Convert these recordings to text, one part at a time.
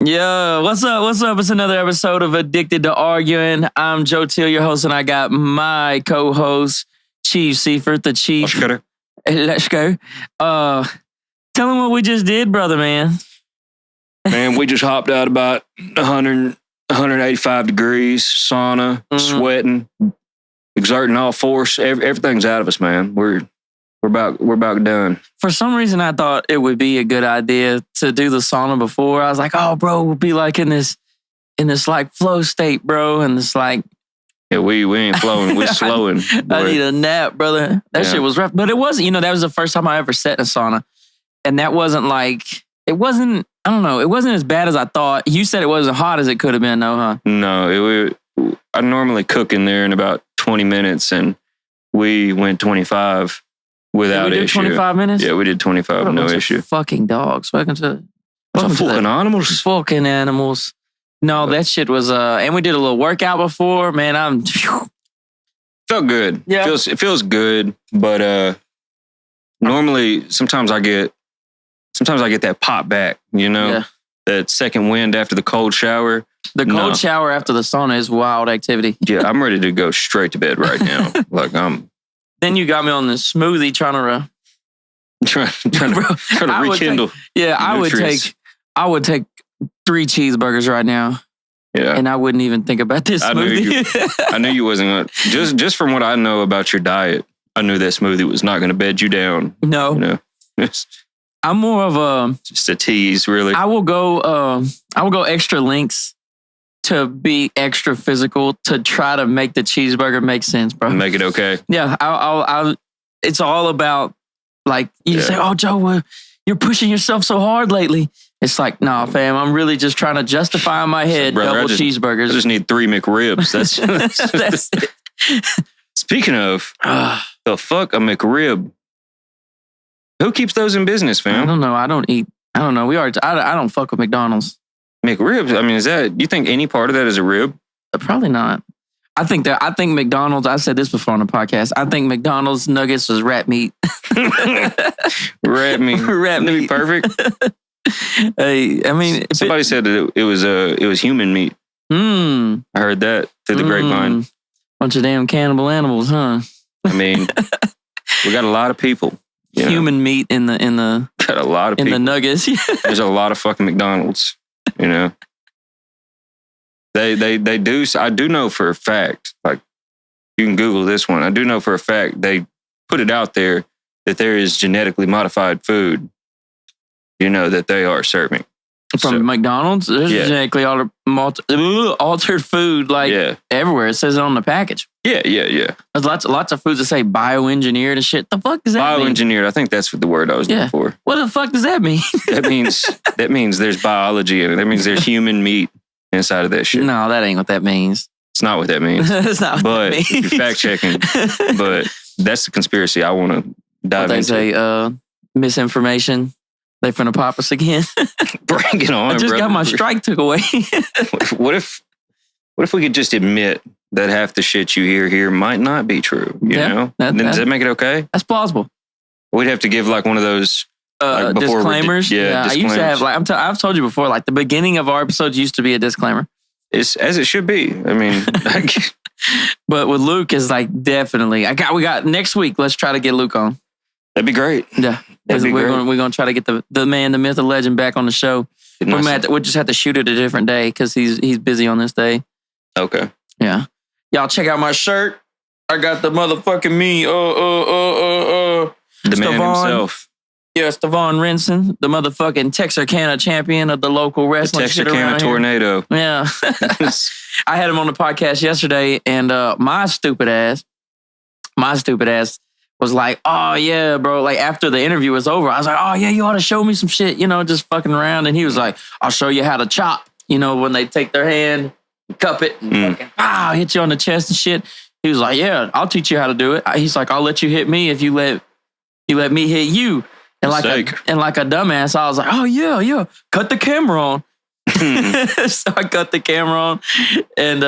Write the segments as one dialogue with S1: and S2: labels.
S1: Yo, what's up? What's up? It's another episode of Addicted to Arguing. I'm Joe Till, your host, and I got my co-host, Chief Seifert, the Chief. Let's go. Tell him what we just did, brother, man.
S2: Man, we just hopped out about 185 degrees, sauna, sweating, exerting all force. Everything's out of us, man. We're about done.
S1: For some reason, I thought it would be a good idea to do the sauna before. I was like, oh, bro, we'll be like in this like flow state, bro. And it's like,
S2: yeah, we ain't flowing, we're slowing.
S1: I need a nap, brother. That shit was rough. But it wasn't, that was the first time I ever sat in a sauna. And that wasn't like, I don't know, it wasn't as bad as I thought. You said it wasn't hot as it could have been, though, huh?
S2: No, I normally cook in there in about 20 minutes, and we went 25 without issue.
S1: 25 minutes?
S2: Yeah, we did 25, no issue.
S1: Fucking dogs. Welcome to
S2: fucking animals.
S1: Fucking animals. No, that shit was, and we did a little workout before. Man,
S2: felt good.
S1: Yeah.
S2: It feels good, but normally sometimes I get that pop back, that second wind after the cold shower.
S1: The cold shower after the sauna is wild activity.
S2: Yeah, I'm ready to go straight to bed right now.
S1: Then you got me on this smoothie trying
S2: to rekindle.
S1: I would take 3 cheeseburgers right now.
S2: Yeah.
S1: And I wouldn't even think about this smoothie.
S2: I knew you wasn't going to. Just from what I know about your diet, I knew that smoothie was not going to bed you down.
S1: No. I'm more of
S2: just a tease, really.
S1: I will go extra lengths to be extra physical to try to make the cheeseburger make sense, bro.
S2: Make it okay.
S1: Yeah, I'll it's all about, like, you say, oh, Joe, you're pushing yourself so hard lately. It's like, nah, fam, I'm really just trying to justify in my head double cheeseburgers.
S2: I just need 3 McRibs. That's it. Speaking of, the fuck a McRib? Who keeps those in business, fam?
S1: I don't know. I don't know. I don't fuck with McDonald's.
S2: McRibs? I mean, you think any part of that is a rib?
S1: Probably not. I think McDonald's, I said this before on the podcast, I think McDonald's nuggets was rat meat.
S2: Rat meat.
S1: Rat meat.
S2: Perfect.
S1: Hey, I mean,
S2: somebody said that it was human meat. I heard that through the grapevine.
S1: Bunch of damn cannibal animals, huh?
S2: I mean, we got a lot of people.
S1: Human meat in the
S2: got a lot of people.
S1: In the nuggets.
S2: There's a lot of fucking McDonald's. They do. I do know for a fact. Like, you can Google this one. I do know for a fact they put it out there that there is genetically modified food. That they are serving
S1: from McDonald's. There's genetically altered food everywhere. It says it on the package.
S2: Yeah.
S1: There's lots of foods that say bioengineered and shit. The fuck does that mean?
S2: Bioengineered. I think that's the word I was looking for.
S1: What the fuck does that mean?
S2: that means there's biology in it. That means there's human meat inside of that shit.
S1: No, that ain't what that means.
S2: It's not what that means.
S1: That's not what that means.
S2: You're fact checking. But that's the conspiracy I want to dive into.
S1: They say misinformation. They finna pop us again.
S2: Bring it on,
S1: I just got my strike took away.
S2: What if we could just admit that half the shit you hear here might not be true? Does that make it okay?
S1: That's plausible.
S2: We'd have to give like one of those
S1: disclaimers.
S2: Disclaimers.
S1: I used to have I've told you before, like the beginning of our episodes used to be a disclaimer.
S2: It's as it should be. I mean,
S1: but with Luke is like definitely. We got next week. Let's try to get Luke on.
S2: That'd be great.
S1: Yeah, we're gonna try to get the man, the myth, the legend back on the show. We'll just have to shoot it a different day because he's busy on this day.
S2: Okay.
S1: Yeah. Y'all check out my shirt. I got the motherfucking me.
S2: The man himself.
S1: Yeah, Stevan Rinson, the motherfucking Texarkana champion of the local wrestling.
S2: The Texarkana Tornado.
S1: Yeah. I had him on the podcast yesterday, and my stupid ass was like, oh yeah, bro. Like after the interview was over, I was like, oh yeah, you ought to show me some shit, just fucking around. And he was like, I'll show you how to chop. When they take their hand, cup it, and fucking hit you on the chest and shit. He was like, yeah, I'll teach you how to do it. He's like, I'll let you hit me if you let me hit you. And like a dumbass, I was like, oh yeah, cut the camera on. So I cut the camera on, and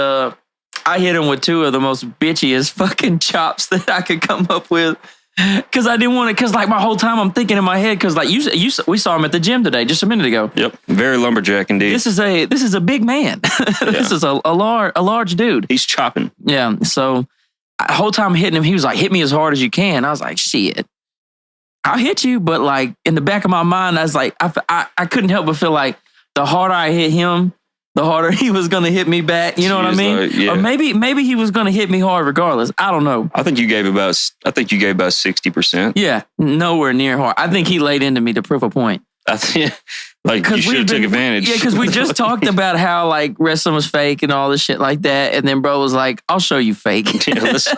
S1: I hit him with 2 of the most bitchiest fucking chops that I could come up with. Because I didn't want to. Because like my whole time I'm thinking in my head. Because like we saw him at the gym today, just a minute ago.
S2: Yep, very lumberjack indeed.
S1: This is a big man. This is a large dude.
S2: He's chopping.
S1: Yeah. So the whole time hitting him, he was like, "Hit me as hard as you can." I was like, "Shit, I'll hit you." But like in the back of my mind, I was like, I couldn't help but feel like the harder I hit him, the harder he was going to hit me back. You know what I mean?
S2: Like, yeah.
S1: Or maybe he was going to hit me hard regardless. I don't know.
S2: I think you gave about 60%.
S1: Yeah, nowhere near hard. I think he laid into me to prove a point.
S2: I think like you should have took advantage.
S1: Yeah, because we just talked about how like wrestling was fake and all this shit like that, and then bro was like, "I'll show you fake."
S2: Yeah, let's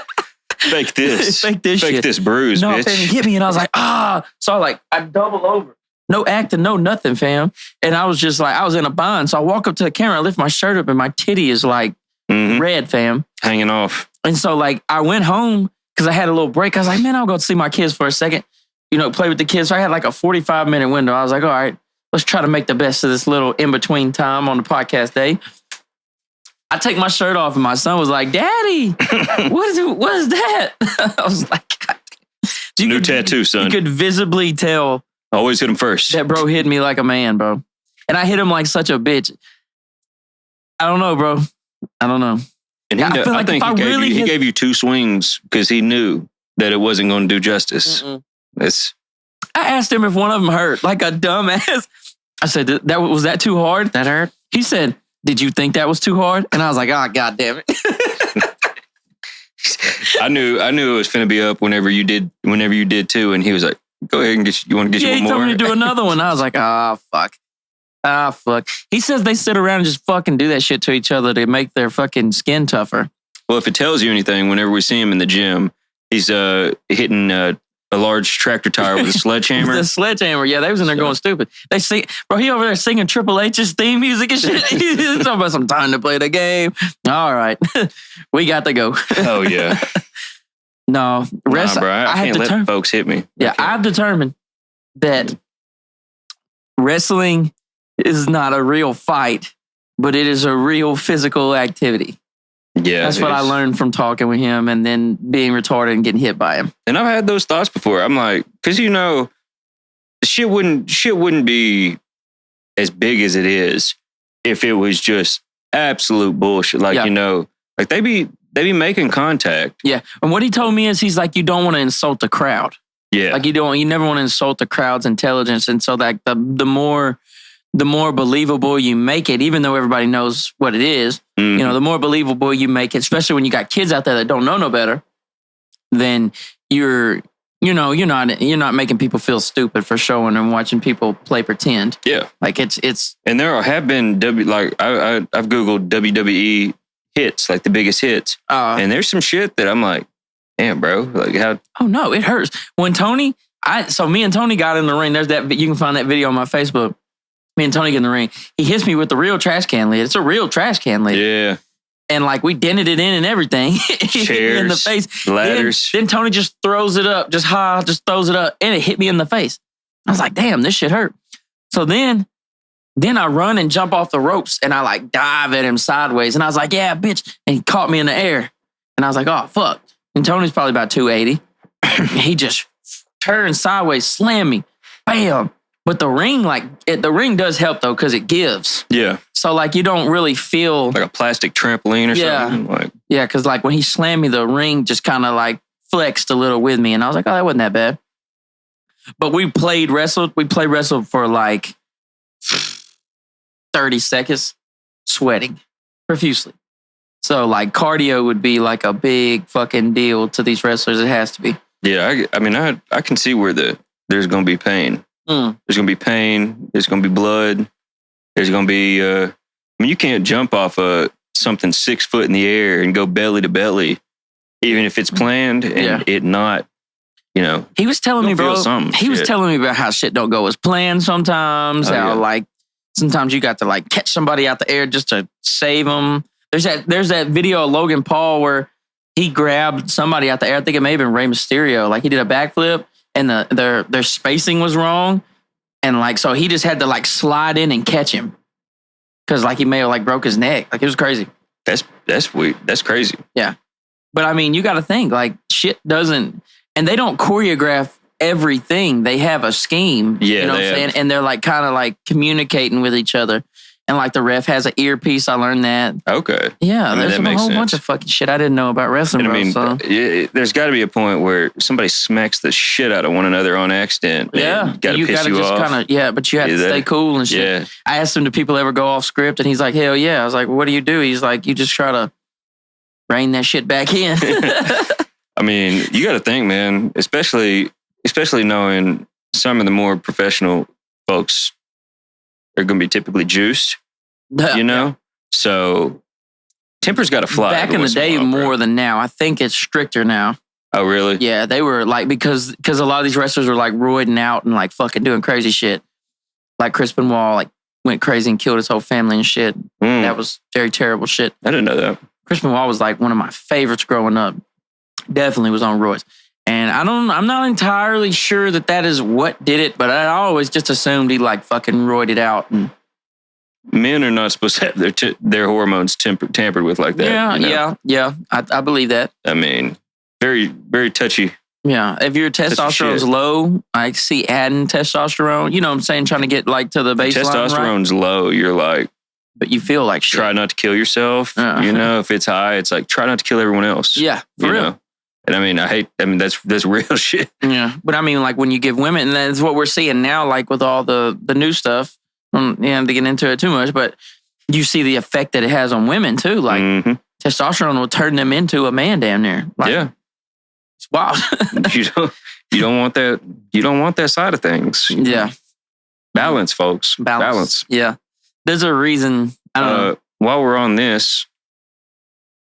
S2: fake this.
S1: Fake this shit.
S2: Fake this bruise,
S1: no,
S2: bitch.
S1: Fam, he hit me, and I was like, ah. So I double over. No acting, no nothing, fam. And I was just like, I was in a bind. So I walk up to the camera, I lift my shirt up, and my titty is like red, fam.
S2: Hanging off.
S1: And so like I went home because I had a little break. I was like, man, I'll go see my kids for a second. You know, play with the kids. So I had like a 45-minute window. I was like, all right, let's try to make the best of this little in-between time on the podcast day. I take my shirt off and my son was like, Daddy, what is that? I was like, God damn.
S2: New tattoo, son.
S1: You could visibly tell.
S2: Always hit him first.
S1: That bro hit me like a man, bro. And I hit him like such a bitch. I don't know, bro. I don't know.
S2: And I think he gave you 2 swings because he knew that it wasn't going to do justice. I
S1: asked him if one of them hurt, like a dumbass. I said, was that too hard? That hurt? He said, did you think that was too hard? And I was like, oh, God damn it.
S2: I knew it was finna be up whenever you did too. And he was like, go ahead and you want to get you one more?
S1: Yeah, he told me to do another one. I was like, fuck. Fuck. He says they sit around and just fucking do that shit to each other to make their fucking skin tougher.
S2: Well, if it tells you anything, whenever we see him in the gym, he's hitting a large tractor tire with a sledgehammer.
S1: The sledgehammer, yeah, they was in there going stupid. They sing, bro, he over there singing Triple H's theme music and shit. He's talking about some time to play the game. All right, we got to go.
S2: Oh, yeah.
S1: No, rest.
S2: Bro, I can't let folks hit me.
S1: Yeah, I've determined that wrestling is not a real fight, but it is a real physical activity.
S2: Yeah,
S1: that's what I learned from talking with him and then being retarded and getting hit by him.
S2: And I've had those thoughts before. I'm like, because shit wouldn't be as big as it is if it was just absolute bullshit. Like like they be making contact.
S1: Yeah, and what he told me is he's like, you don't want to insult the crowd.
S2: Yeah,
S1: like you never want to insult the crowd's intelligence, and so that the more believable you make it, even though everybody knows what it is, the more believable you make it, especially when you got kids out there that don't know no better, then you're not making people feel stupid for showing and watching people play pretend.
S2: Yeah.
S1: Like it's
S2: and there have been I've Googled WWE hits, like the biggest hits. And there's some shit that I'm like, damn, bro. Like how
S1: oh no, it hurts. When Tony, me and Tony got in the ring, there's that you can find that video on my Facebook. Me and Tony get in the ring. He hits me with the real trash can lid. It's a real trash can lid.
S2: Yeah.
S1: And like we dented it in and everything.
S2: Chairs,
S1: in the face.
S2: Ladders.
S1: Then Tony just throws it up, just throws it up, and it hit me in the face. I was like, damn, this shit hurt. So then I run and jump off the ropes and I like dive at him sideways. And I was like, yeah, bitch. And he caught me in the air. And I was like, oh, fuck. And Tony's probably about 280. He just turned sideways, slammed me. Bam. But the ring does help though, because it gives.
S2: Yeah.
S1: So like you don't really feel
S2: like a plastic trampoline or something.
S1: Yeah, because like when he slammed me, the ring just kind of like flexed a little with me, and I was like, oh, that wasn't that bad. But we played wrestled for like 30 seconds, sweating profusely. So like cardio would be like a big fucking deal to these wrestlers. It has to be.
S2: Yeah, I mean, I can see where there's going to be pain. There's going to be pain. There's going to be blood. There's going to be, you can't jump off something 6 foot in the air and go belly to belly, even if it's planned and it not,
S1: He was telling me, bro, was telling me about how shit don't go as planned sometimes. Like sometimes you got to like catch somebody out the air just to save them. There's that video of Logan Paul where he grabbed somebody out the air. I think it may have been Rey Mysterio. Like he did a backflip. And their spacing was wrong. And like, so he just had to like slide in and catch him. Cause like he may have like broke his neck. Like it was crazy.
S2: That's weird. That's crazy.
S1: Yeah. But I mean, you got to think like shit doesn't, and they don't choreograph everything. They have a scheme.
S2: Yeah,
S1: you know what I'm saying? And they're like kind of like communicating with each other. And like the ref has an earpiece. I learned that.
S2: Okay.
S1: Yeah, there's a whole bunch of fucking shit I didn't know about wrestling.
S2: And
S1: bro,
S2: there's got to be a point where somebody smacks the shit out of one another on accident.
S1: Yeah,
S2: you got to piss
S1: gotta
S2: you
S1: just
S2: off.
S1: but you have to stay cool and shit.
S2: Yeah.
S1: I asked him, do people ever go off script? And he's like, hell yeah. I was like, well, what do you do? He's like, you just try to rein that shit back in.
S2: I mean, you got to think, man, especially knowing some of the more professional folks are going to be typically juiced, you know? Yeah. So temper's got to fly.
S1: Back in the day, more than now. I think it's stricter now.
S2: Oh, really?
S1: Yeah, they were like, because a lot of these wrestlers were like roiding out and like fucking doing crazy shit. Like Chris Benoit like went crazy and killed his whole family and shit. That was very terrible shit.
S2: I didn't know that.
S1: Chris Benoit was like one of my favorites growing up. Definitely was on roids. And I'm not entirely sure that is what did it, but I always just assumed he like fucking roided out. And
S2: men are not supposed to have their hormones tampered with like that.
S1: Yeah, you know? yeah. I believe that.
S2: I mean, very, very touchy.
S1: Yeah, if your testosterone's low, I see adding testosterone. You know what I'm saying? Trying to get like to the baseline.
S2: Testosterone's low, you're like,
S1: but you feel like shit.
S2: Try not to kill yourself. You know, if it's high, it's like try not to kill everyone else.
S1: Yeah, for real.
S2: Know? And I mean, that's real shit.
S1: Yeah. But I mean, like when you give women, and that's what we're seeing now, like with all the new stuff, to get into it too much, but you see the effect that it has on women too. Like testosterone will turn them into a man damn near. Like,
S2: yeah.
S1: It's wild.
S2: you don't want that. You don't want that side of things.
S1: Yeah.
S2: Balance, folks. Balance.
S1: Yeah. There's a reason. I don't know.
S2: While we're on this,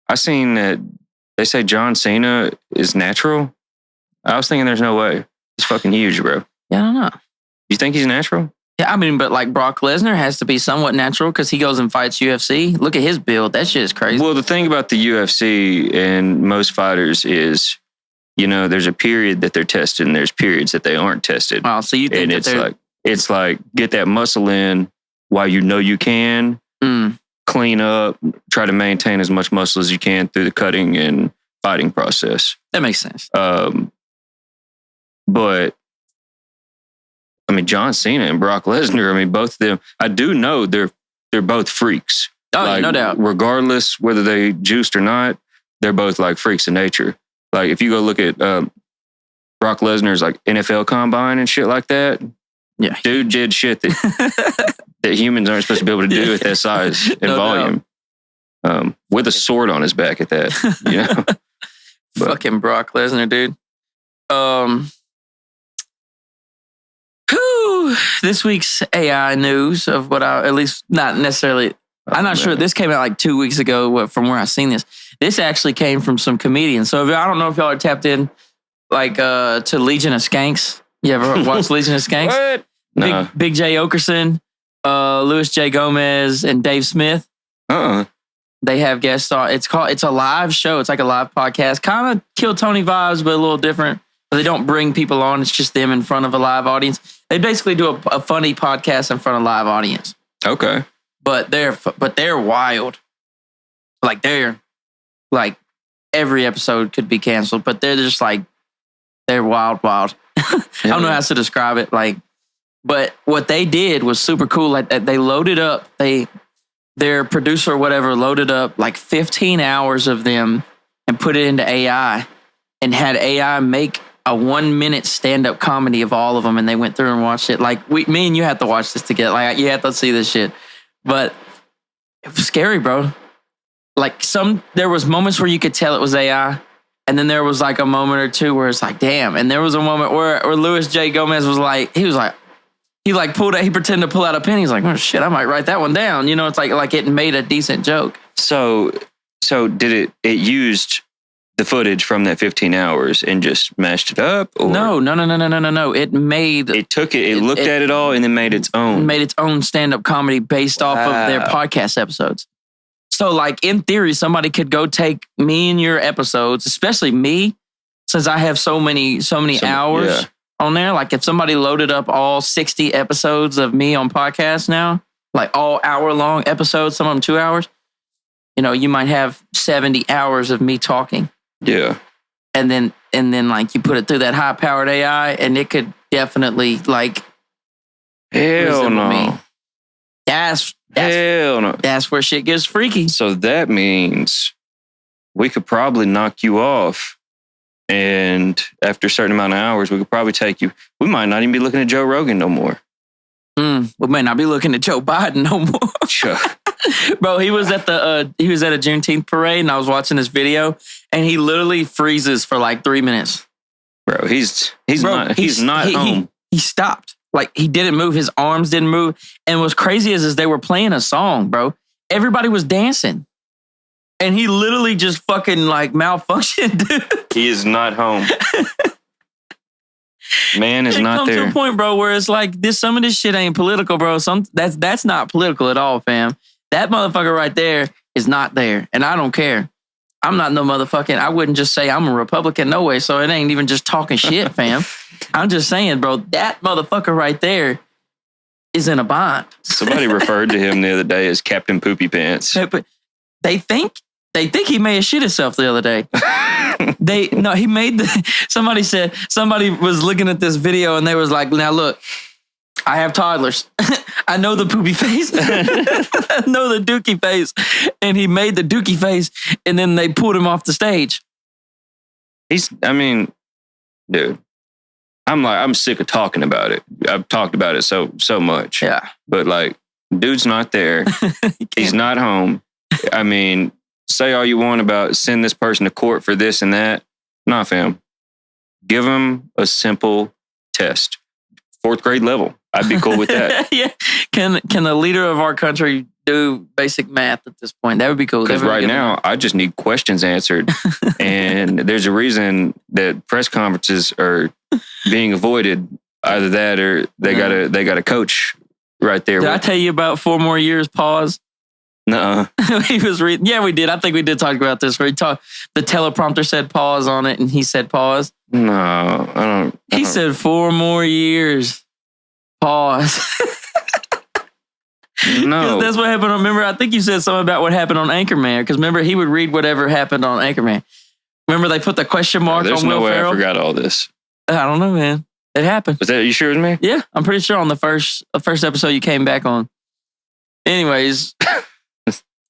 S2: I seen that they say John Cena is natural. I was thinking there's no way. He's fucking huge, bro.
S1: Yeah, I don't know.
S2: You think he's natural?
S1: Yeah, I mean, but like Brock Lesnar has to be somewhat natural because he goes and fights UFC. Look at his build. That shit is crazy.
S2: Well, the thing about the UFC and most fighters is, you know, there's a period that they're tested and there's periods that they aren't tested.
S1: Oh, so you think
S2: and it's like get that muscle in while you know you can. Clean up, try to maintain as much muscle as you can through the cutting and fighting process.
S1: That makes sense.
S2: But I mean, John Cena and Brock Lesnar, I mean, both of them, I do know they're both freaks.
S1: Oh, like, no doubt.
S2: Regardless whether they juiced or not, they're both like freaks in nature. Like if you go look at Brock Lesnar's like NFL combine and shit like that,
S1: yeah,
S2: dude did shit that that humans aren't supposed to be able to do at that size and volume. With a sword on his back at that, you know.
S1: Fucking Brock Lesnar, dude. This week's AI news of what at least not necessarily. I'm not sure. This came out like 2 weeks ago from where I seen this. This actually came from some comedians. So I don't know if y'all are tapped in like to Legion of Skanks. You ever watch Legion of Skanks?
S2: What? No.
S1: Big J Okerson, Louis J. Gomez, and Dave Smith. They have guests on. It's a live show. It's like a live podcast. Kind of Kill Tony vibes, but a little different. But they don't bring people on. It's just them in front of a live audience. They basically do a funny podcast in front of a live audience.
S2: Okay.
S1: But they're wild. They're every episode could be canceled, but they're just like they're wild. I don't know how to describe it. But what they did was super cool. Like they loaded up, their producer or whatever loaded up like 15 hours of them and put it into AI and had AI make a 1 minute stand-up comedy of all of them. And they went through and watched it. Like me and you have to watch this together. Like you have to see this shit. But it was scary, bro. Like there was moments where you could tell it was AI. And then there was like a moment or two where it's like, damn. And there was a moment where Louis J. Gomez was like, he pretended to pull out a pen. He's like, oh shit, I might write that one down. You know, it's like it made a decent joke.
S2: So did it used the footage from that 15 hours and just mashed it up? Or?
S1: No. It
S2: took it, looked at it all and then made its own.
S1: Made its own stand-up comedy based off of their podcast episodes. So like in theory, somebody could go take me and your episodes, especially me, since I have so many hours on there. Like if somebody loaded up all 60 episodes of me on podcasts now, like all hour-long episodes, some of them 2 hours, you know, you might have 70 hours of me talking.
S2: Yeah.
S1: and then like you put it through that high powered AI, and it could definitely like
S2: Hell
S1: resemble
S2: no.
S1: me.
S2: Hell no.
S1: That's where shit gets freaky.
S2: So that means we could probably knock you off. And after a certain amount of hours, we could probably take you. We might not even be looking at Joe Rogan no more.
S1: We may not be looking at Joe Biden no more. Bro, he was at a Juneteenth parade, and I was watching this video, and he literally freezes for like 3 minutes.
S2: Bro, he's not home.
S1: He stopped. Like, he didn't move. His arms didn't move. And what's crazy is they were playing a song, bro. Everybody was dancing. And he literally just fucking like malfunctioned, dude.
S2: He is not home. Man is not there. It comes
S1: to a point, bro, where it's like some of this shit ain't political, bro. That's not political at all, fam. That motherfucker right there is not there. And I don't care. I'm not no motherfucking, I wouldn't just say I'm a Republican, no way. So it ain't even just talking shit, fam. I'm just saying, bro, that motherfucker right there is in a bind. Somebody
S2: referred to him the other day as Captain Poopy Pants.
S1: They think he may have shit himself the other day. Somebody was looking at this video and they was like, now look, I have toddlers. I know the poopy face. I know the dookie face. And he made the dookie face and then they pulled him off the stage.
S2: Dude, I'm sick of talking about it. I've talked about it so much.
S1: Yeah.
S2: But like, dude's not there. He's not home. I mean, say all you want about send this person to court for this and that. Nah, fam. Give him a simple test. 4th grade level. I'd be cool with that.
S1: Yeah. Can the leader of our country do basic math at this point? That would be cool.
S2: Because right now, I just need questions answered. And there's a reason that press conferences are being avoided. Either that or they got a coach right there.
S1: Did I tell you about 4 more years pause?
S2: Nuh-uh.
S1: He was reading. Yeah, we did. I think we did talk about this. Where the teleprompter said pause on it, and he said pause.
S2: No, I don't.
S1: He said 4 more years. Pause.
S2: No,
S1: that's what happened. Remember, I think you said something about what happened on Anchorman. Because remember, he would read whatever happened on Anchorman. Remember, they put the question mark on Will Ferrell.
S2: There's no way I forgot all this.
S1: I don't know, man. It happened.
S2: Was that? You sure it was me?
S1: Yeah, I'm pretty sure on the first episode you came back on. Anyways.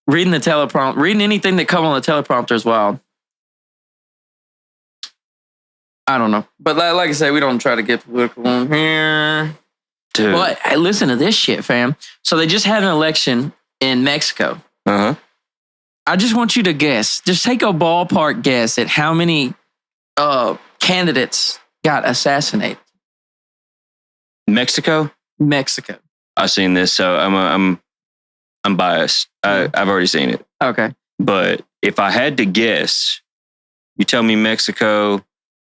S1: Reading the teleprompter, reading anything that come on the teleprompter is wild. I don't know. But like I said, we don't try to get political on here.
S2: Dude.
S1: But hey, listen to this shit, fam. So they just had an election in Mexico.
S2: Uh-huh.
S1: I just want you to guess. Just take a ballpark guess at how many candidates got assassinated.
S2: Mexico?
S1: Mexico.
S2: I've seen this, so I'm biased. I've already seen it.
S1: Okay.
S2: But if I had to guess, you tell me Mexico,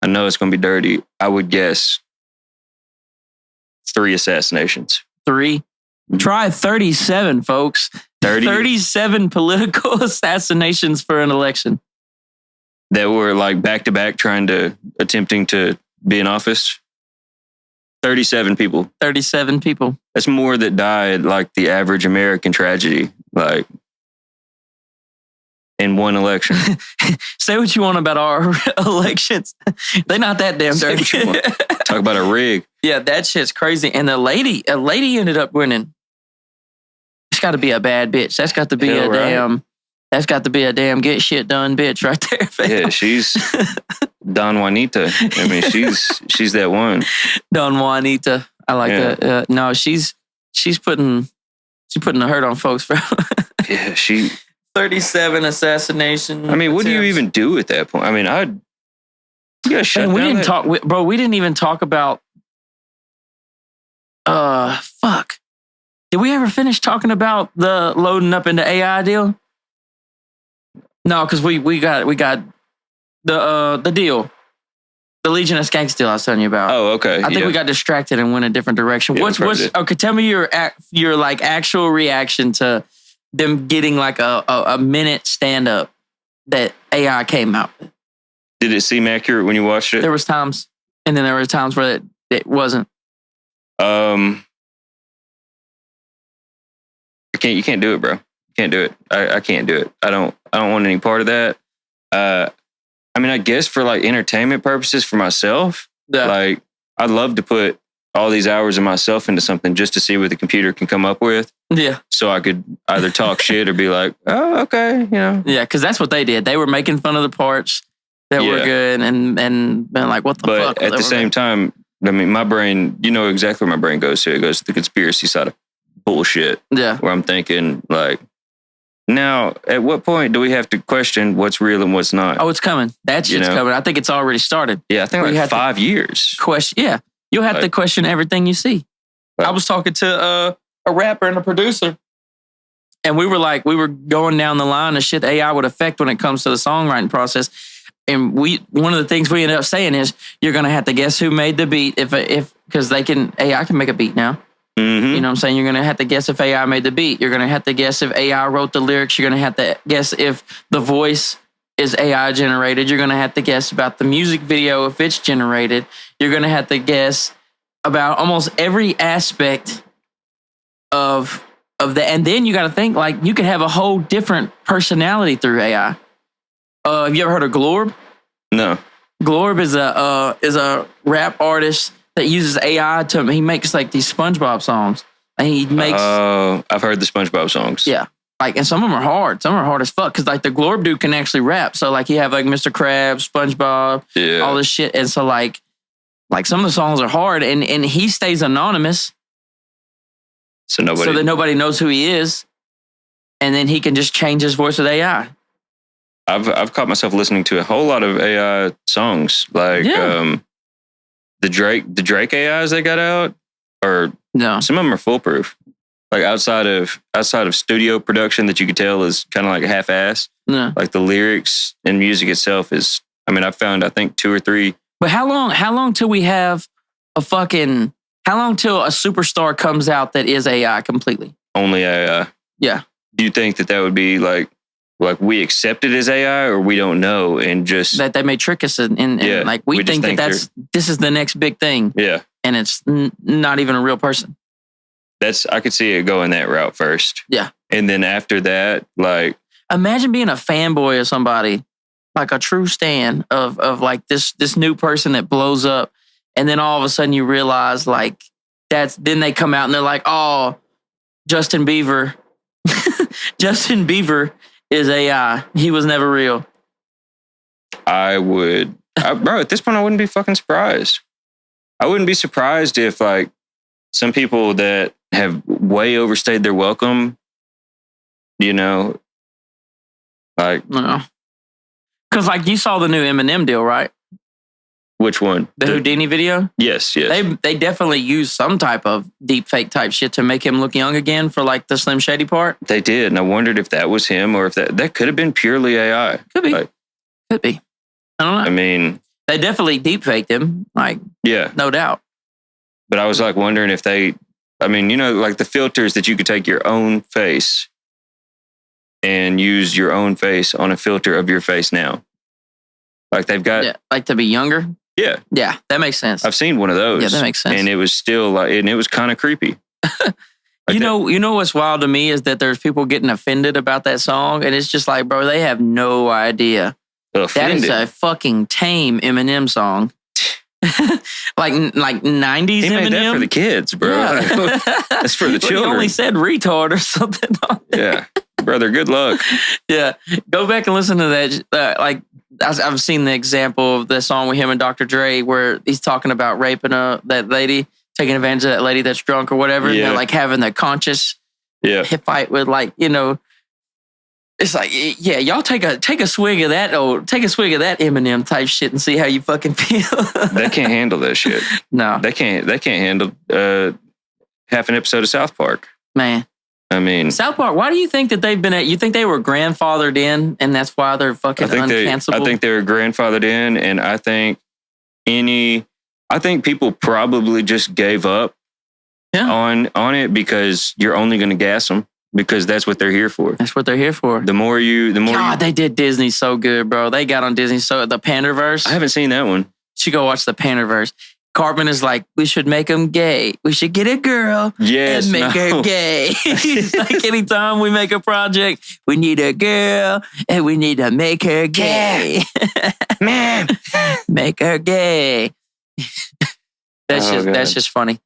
S2: I know it's going to be dirty. I would guess 3 assassinations.
S1: 3? Try 37, folks. 37 political assassinations for an election.
S2: That were like back to back attempting to be in office. 37 people.
S1: 37 people.
S2: That's more that died like the average American tragedy, like in one election.
S1: Say what you want about our elections. They're not that damn dirty.
S2: Talk about a rig.
S1: Yeah, that shit's crazy. And a lady ended up winning. It's got to be a bad bitch. That's got to be That's got to be a damn get shit done bitch right there. Fam.
S2: Yeah, she's Don Juanita. I mean, she's that one.
S1: Don Juanita. I like that. No, she's putting the hurt on folks, bro.
S2: Yeah,
S1: 37 assassination.
S2: I mean, what do you even do at that point? I mean, you gotta shut down.
S1: We didn't talk, bro. We didn't even talk about. Fuck. Did we ever finish talking about the loading up into AI deal? No, because we got the deal, the Legion of Skanks deal I was telling you about.
S2: Oh, okay.
S1: I think we got distracted and went a different direction.
S2: Yeah,
S1: what's okay? Tell me your like actual reaction to them getting like a minute stand up that AI came out.
S2: Did it seem accurate when you watched it?
S1: There was times, and then there were times where it wasn't.
S2: You can't do it, bro. You can't do it. I can't do it. I don't want any part of that. I I mean, I guess for like entertainment purposes for myself,
S1: Yeah.
S2: like I'd love to put all these hours of myself into something just to see what the computer can come up with.
S1: Yeah.
S2: So I could either talk shit or be like, oh, okay, you know.
S1: Yeah, because that's what they did. They were making fun of the parts that were good and been like, what the fuck?
S2: But at the same time, I mean, my brain, you know exactly where my brain goes to. It goes to the conspiracy side of bullshit.
S1: Yeah.
S2: Where I'm thinking like, now, at what point do we have to question what's real and what's not?
S1: Oh, it's coming. That shit's coming. I think it's already started.
S2: Yeah, I think like 5 years.
S1: Question. Yeah. You'll have to question everything you see. I was talking to a rapper and a producer, and we were going down the line of shit AI would affect when it comes to the songwriting process. And one of the things we ended up saying is you're gonna have to guess who made the beat if because AI can make a beat now.
S2: Mm-hmm.
S1: You know what I'm saying? You're gonna have to guess if AI made the beat. You're gonna have to guess if AI wrote the lyrics. You're gonna have to guess if the voice is AI generated. You're gonna have to guess about the music video if it's generated. You're gonna have to guess about almost every aspect of that. And then you got to think like you could have a whole different personality through AI. Have you ever heard of Glorb?
S2: No.
S1: Glorb is a rap artist that uses AI he makes like these SpongeBob songs. And he makes.
S2: Oh, I've heard the SpongeBob songs.
S1: Yeah. Like, and some of them are hard. Some are hard as fuck. Cause like the Glorb dude can actually rap. So like you have like Mr. Krabs, SpongeBob, all this shit. And so like some of the songs are hard and he stays anonymous. So that nobody knows who he is. And then he can just change his voice with AI.
S2: I've caught myself listening to a whole lot of AI songs. Like the Drake AIs they got out, or some of them are foolproof. Like outside of studio production that you could tell is kind of like half-ass.
S1: Yeah. Like
S2: the lyrics and music itself is, I mean, I've found I think 2 or 3.
S1: But how long till we have how long till a superstar comes out that is AI completely?
S2: Only AI.
S1: Yeah.
S2: Do you think that would be like we accept it as AI, or we don't know and just
S1: that they may trick us and like we think this is the next big thing.
S2: Yeah.
S1: And it's not even a real person.
S2: I could see it going that route first.
S1: Yeah.
S2: And then after that, like
S1: imagine being a fanboy of somebody, like a true stan of like this new person that blows up, and then all of a sudden you realize like then they come out and they're like, oh, Justin Bieber is AI. He was never real.
S2: Bro, at this point I wouldn't be fucking surprised. I wouldn't be surprised if like some people that have way overstayed their welcome, you know, like
S1: no. Because like you saw the new Eminem deal, right?
S2: Which one?
S1: The Houdini video?
S2: Yes.
S1: They definitely used some type of deep fake type shit to make him look young again for like the Slim Shady part.
S2: They did, and I wondered if that was him or if that could have been purely AI.
S1: Could be. Could be. I don't know.
S2: I mean,
S1: they definitely deep faked him, like no doubt.
S2: But I was like wondering if you know, like the filters that you could take your own face and use your own face on a filter of your face now. Like they've got
S1: like to be younger.
S2: Yeah.
S1: Yeah, that makes sense.
S2: I've seen one of those.
S1: Yeah, that makes sense.
S2: And it was still like, and it was kind of creepy.
S1: You know what's wild to me is that there's people getting offended about that song, and it's just like, bro, they have no idea.
S2: Offended.
S1: That is a fucking tame Eminem song. like 90s
S2: he
S1: Eminem.
S2: Made that for the kids, bro. Yeah. That's for the children.
S1: He only said retard or something on there.
S2: Yeah. Brother, good luck.
S1: Yeah. Go back and listen to that. Like, I've seen the example of the song with him and Dr. Dre where he's talking about raping that lady, taking advantage of that lady that's drunk or whatever. Yeah. And they're like having the conscious hip fight with like, you know, it's like, yeah, y'all take a swig of that Eminem type shit and see how you fucking feel.
S2: They can't handle that shit.
S1: No.
S2: They can't handle half an episode of South Park.
S1: Man.
S2: I mean,
S1: South Park, why do you think that you think they were grandfathered in and that's why they're fucking uncancelable?
S2: I think they were grandfathered in, and I think people probably just gave up on it because you're only going to gas them because that's what they're here for.
S1: That's what they're here for.
S2: God,
S1: they did Disney so good, bro. They got on Disney the Panderverse.
S2: I haven't seen that one.
S1: You should go watch the Panderverse. Cartman is like, we should make him gay. We should get a girl and make her gay. He's like, anytime we make a project, we need a girl and we need to make her gay.
S2: Man,
S1: make her gay. That's just funny.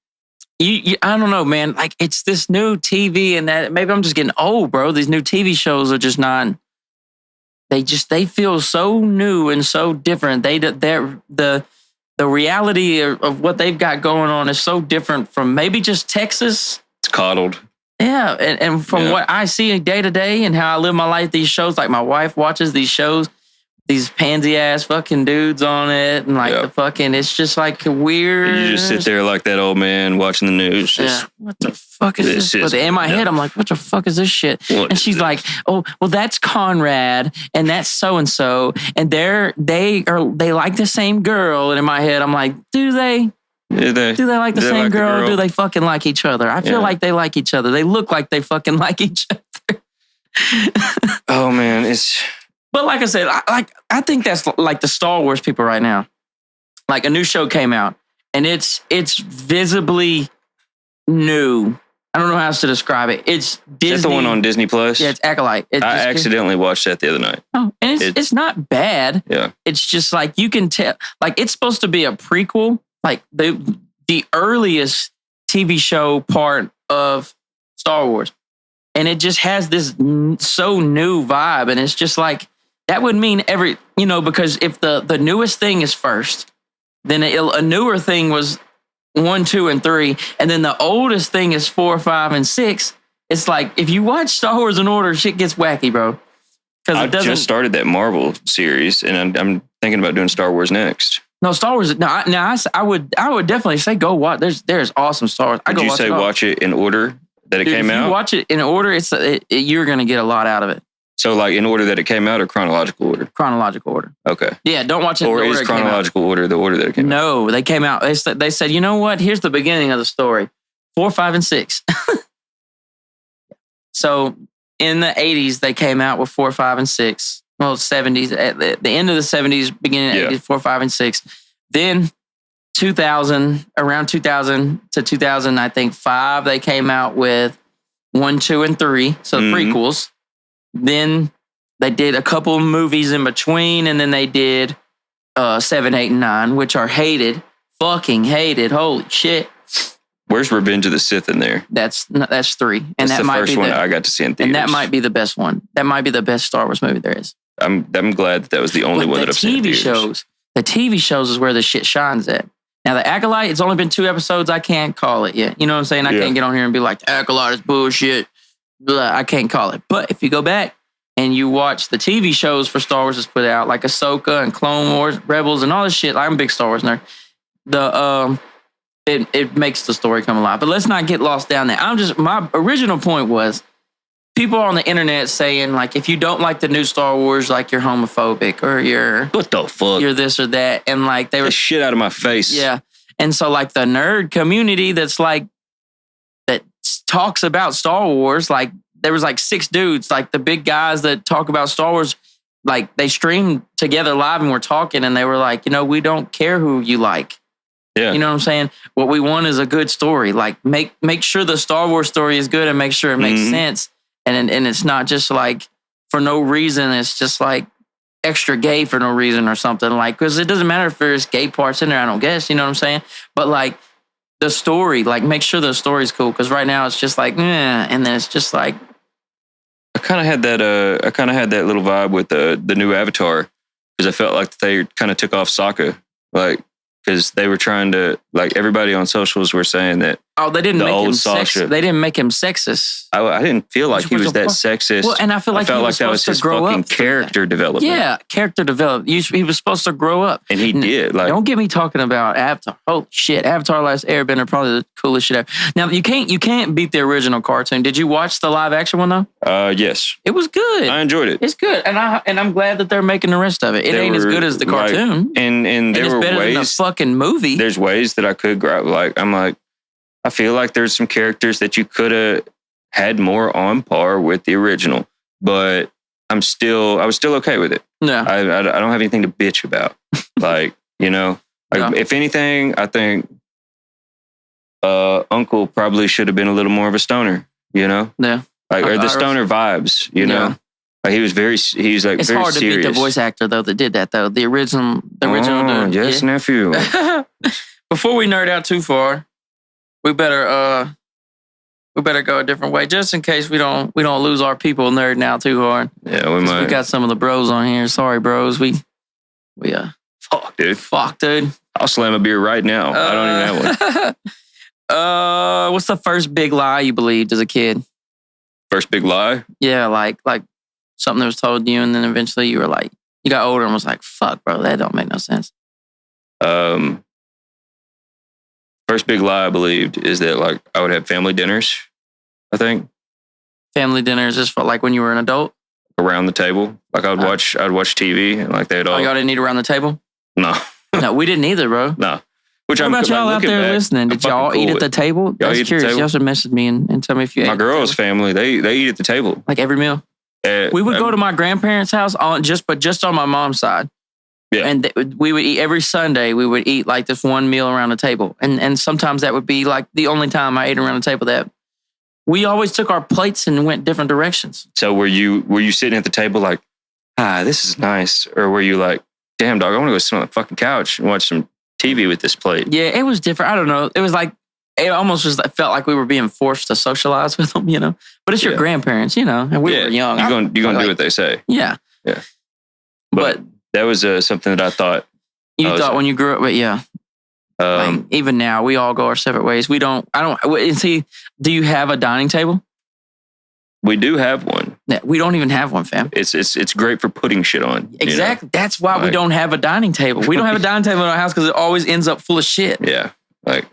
S1: I don't know, man. Like, it's this new TV and that maybe I'm just getting old, bro. These new TV shows are just not. They feel so new and so different. The reality of what they've got going on is so different from maybe just Texas.
S2: It's coddled.
S1: Yeah, and from what I see day to day and how I live my life, these shows, like my wife watches these shows, these pansy ass fucking dudes on it, and like the fucking, it's just like weird.
S2: And you just sit there like that old man watching the news.
S1: Just, what the fuck is this? But in my head, I'm like, what the fuck is this shit? And she's like, oh, well, that's Conrad, and that's so and so, and they like the same girl. And in my head, I'm like, do they? Do they like the same girl? Or do they fucking like each other? I feel like they like each other. They look like they fucking like each other.
S2: Oh man, it's.
S1: But like I said, I think that's like the Star Wars people right now. Like a new show came out, and it's visibly new. I don't know how else to describe it. It's Disney.
S2: Is that the one on Disney Plus?
S1: Yeah, it's Acolyte.
S2: I accidentally watched that the other night.
S1: Oh, and it's not bad.
S2: Yeah,
S1: it's just like you can tell. Like it's supposed to be a prequel, like the earliest TV show part of Star Wars, and it just has this so new vibe, and it's just like. That would mean because if the newest thing is first, then a newer thing was 1, 2, and 3, and then the oldest thing is 4, 5, and 6. It's like if you watch Star Wars in order, shit gets wacky, bro. Because
S2: I just started that Marvel series, and I'm thinking about doing Star Wars next.
S1: No, Star Wars. I would definitely say go watch. There's awesome Star Wars.
S2: Would you say watch it in order that it came out? If you
S1: watch it in order, you're gonna get a lot out of it.
S2: So, like, in order that it came out or chronological order?
S1: Chronological order.
S2: Okay.
S1: Yeah, don't watch it in order.
S2: Or is chronological order the order that it came out?
S1: No, they came out. They said, you know what? Here's the beginning of the story. 4, 5, and 6. So, in the 80s, they came out with 4, 5, and 6. Well, 70s. At the end of the 70s, beginning of 80s, 4, 5, and 6. Then, around 2000 to 2000, I think, 5, they came out with 1, 2, and 3. So, prequels. Then they did a couple of movies in between, and then they did 7, 8, and 9, which are hated, fucking hated. Holy shit!
S2: Where's Revenge of the Sith in there?
S1: That's 3, and
S2: that's
S1: that
S2: the
S1: might
S2: first
S1: be
S2: one I got to see in theaters.
S1: And that might be the best one. That might be the best Star Wars movie there is.
S2: I'm glad that was the only one that I've seen in theaters.
S1: The TV shows is where the shit shines at. Now the Acolyte, it's only been 2 episodes. I can't call it yet. You know what I'm saying? I can't get on here and be like, the Acolyte is bullshit. Blah, I can't call it. But if you go back and you watch the TV shows for Star Wars that's put out, like Ahsoka and Clone Wars, Rebels, and all this shit, I'm a big Star Wars nerd. It makes the story come alive. But let's not get lost down there. My original point was people on the internet saying, like, if you don't like the new Star Wars, like, you're homophobic or
S2: what the fuck?
S1: You're this or that. And like they were
S2: the shit out of my face.
S1: Yeah. And so like the nerd community that talks about Star Wars, like there was like 6 dudes, like the big guys that talk about Star Wars, like they streamed together live and were talking, and they were like, we don't care who you like.
S2: Yeah.
S1: You know what I'm saying? What we want is a good story. Like make sure the Star Wars story is good and make sure it makes sense. And it's not just like for no reason. It's just like extra gay for no reason or something, like, because it doesn't matter if there's gay parts in there, I don't guess, you know what I'm saying? But like the story, like make sure the story's cool, because right now it's just like, and then it's just like.
S2: I kind of had that little vibe with the new Avatar, because I felt like they kind of took off Sokka, like, because they were trying to, like, everybody on socials were saying that. Oh, they didn't make him sexist.
S1: They didn't make him sexist.
S2: I didn't feel like he was that sexist.
S1: Well, and I felt like that was his fucking
S2: character development.
S1: Yeah, character development. He was supposed to grow up,
S2: and he did. Like,
S1: don't get me talking about Avatar. Holy shit, Avatar: Last Airbender, probably the coolest shit ever. Now you can't beat the original cartoon. Did you watch the live action one though?
S2: Yes.
S1: It was good.
S2: I enjoyed it.
S1: It's good, and I'm glad that they're making the rest of it. It ain't as good as the cartoon,
S2: and there were
S1: better
S2: ways.
S1: Than the fucking movie.
S2: There's ways that I could grab. Like, I feel like there's some characters that you could have had more on par with the original, but I was still okay with it.
S1: Yeah.
S2: I don't have anything to bitch about. Like, Like, if anything, I think Uncle probably should have been a little more of a stoner, you know?
S1: Yeah.
S2: Like, or the stoner vibes, you know? Like, he's like
S1: it's
S2: very
S1: hard to
S2: serious.
S1: beat the voice actor, though, that did that, though. The original dude.
S2: Yes, nephew.
S1: Before we nerd out too far, we better go a different way, just in case we don't lose our people nerding out too hard.
S2: Yeah, we might.
S1: We got some of the bros on here. Sorry, bros. We
S2: fuck, dude.
S1: Fuck, dude.
S2: I'll slam a beer right now. I don't even have
S1: one. What's the first big lie you believed as a kid?
S2: First big lie?
S1: Yeah, like something that was told to you, and then eventually you were like, you got older and was like, fuck, bro, that don't make no sense.
S2: First big lie I believed is that like I would have family dinners, I think. Family
S1: dinners just for like when you were an adult?
S2: Around the table. Like I'd watch TV and like they'd all.
S1: Oh, y'all didn't eat around the table?
S2: No.
S1: No, we didn't either, bro.
S2: No.
S1: What about y'all out there listening? Did y'all eat at the table? That's curious. Y'all should message me and tell me if you ate.
S2: My girl's family, they eat at the table.
S1: Like every meal? We would go to my grandparents' house just on my mom's side. Yeah. And we would eat every Sunday. We would eat like this one meal around the table. And sometimes that would be like the only time I ate around the table. That we always took our plates and went different directions.
S2: So were you sitting at the table like, this is nice? Or were you like, damn dog, I want to go sit on the fucking couch and watch some TV with this plate?
S1: Yeah, it was different. I don't know. It was like, it almost just felt like we were being forced to socialize with them, you know? But it's your grandparents, you know? And we were young.
S2: You're going to do what they say.
S1: Yeah.
S2: Yeah. But that was something that I thought.
S1: You thought when you grew up, but yeah. Like, even now, we all go our separate ways. See, do you have a dining table?
S2: We do have one.
S1: Yeah, we don't even have one, fam.
S2: It's great for putting shit on.
S1: Exactly. You know? That's why we don't have a dining table. We don't have a dining table in our house because it always ends up full of shit.
S2: Yeah. Like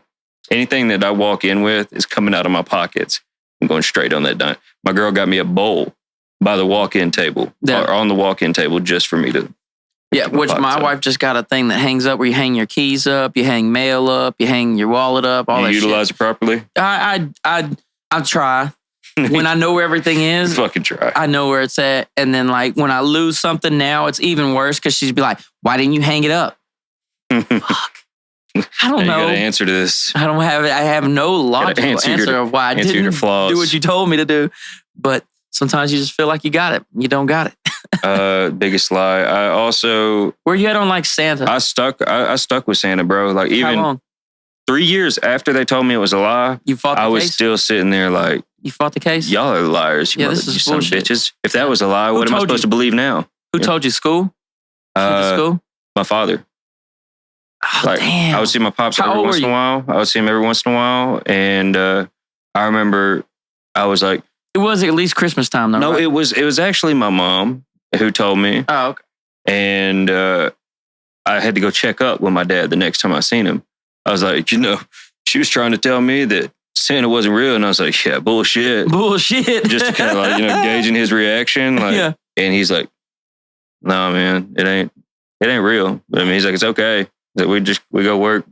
S2: anything that I walk in with is coming out of my pockets and going straight on that dime. My girl got me a bowl by the walk-in table or on the walk-in table just for me to.
S1: Yeah, which my wife just got a thing that hangs up where you hang your keys up, you hang mail up, you hang your wallet up, all that shit. You
S2: utilize it properly?
S1: I try. When I know where everything is,
S2: fucking try.
S1: I know where it's at. And then like when I lose something now, it's even worse because she'd be like, why didn't you hang it up? Fuck. I don't know.
S2: You got to answer to this.
S1: I have no logical answer of why I didn't do what you told me to do. But sometimes you just feel like you got it. You don't got
S2: it. Biggest lie. I also.
S1: Where you at on like Santa?
S2: I stuck with Santa, bro. Like even. How long? 3 years after they told me it was a lie, I was still sitting there like.
S1: You fought the case?
S2: Y'all are liars, you son of bitches. If that was a lie, what am I supposed to believe now?
S1: Who told you? School? School?
S2: My father.
S1: Oh, damn.
S2: I would see my pops every once in a while. I would see him every once in a while. And I remember I was like...
S1: It was at least Christmas time though,
S2: No,
S1: right?
S2: it was actually my mom who told me.
S1: Oh, okay.
S2: And I had to go check up with my dad the next time I seen him. I was like, she was trying to tell me that Santa wasn't real, and I was like, "Yeah, bullshit."
S1: Just
S2: to kind of like gauging his reaction, like, and he's like, "No, man, it ain't real." But I mean, he's like, "It's okay. That we go work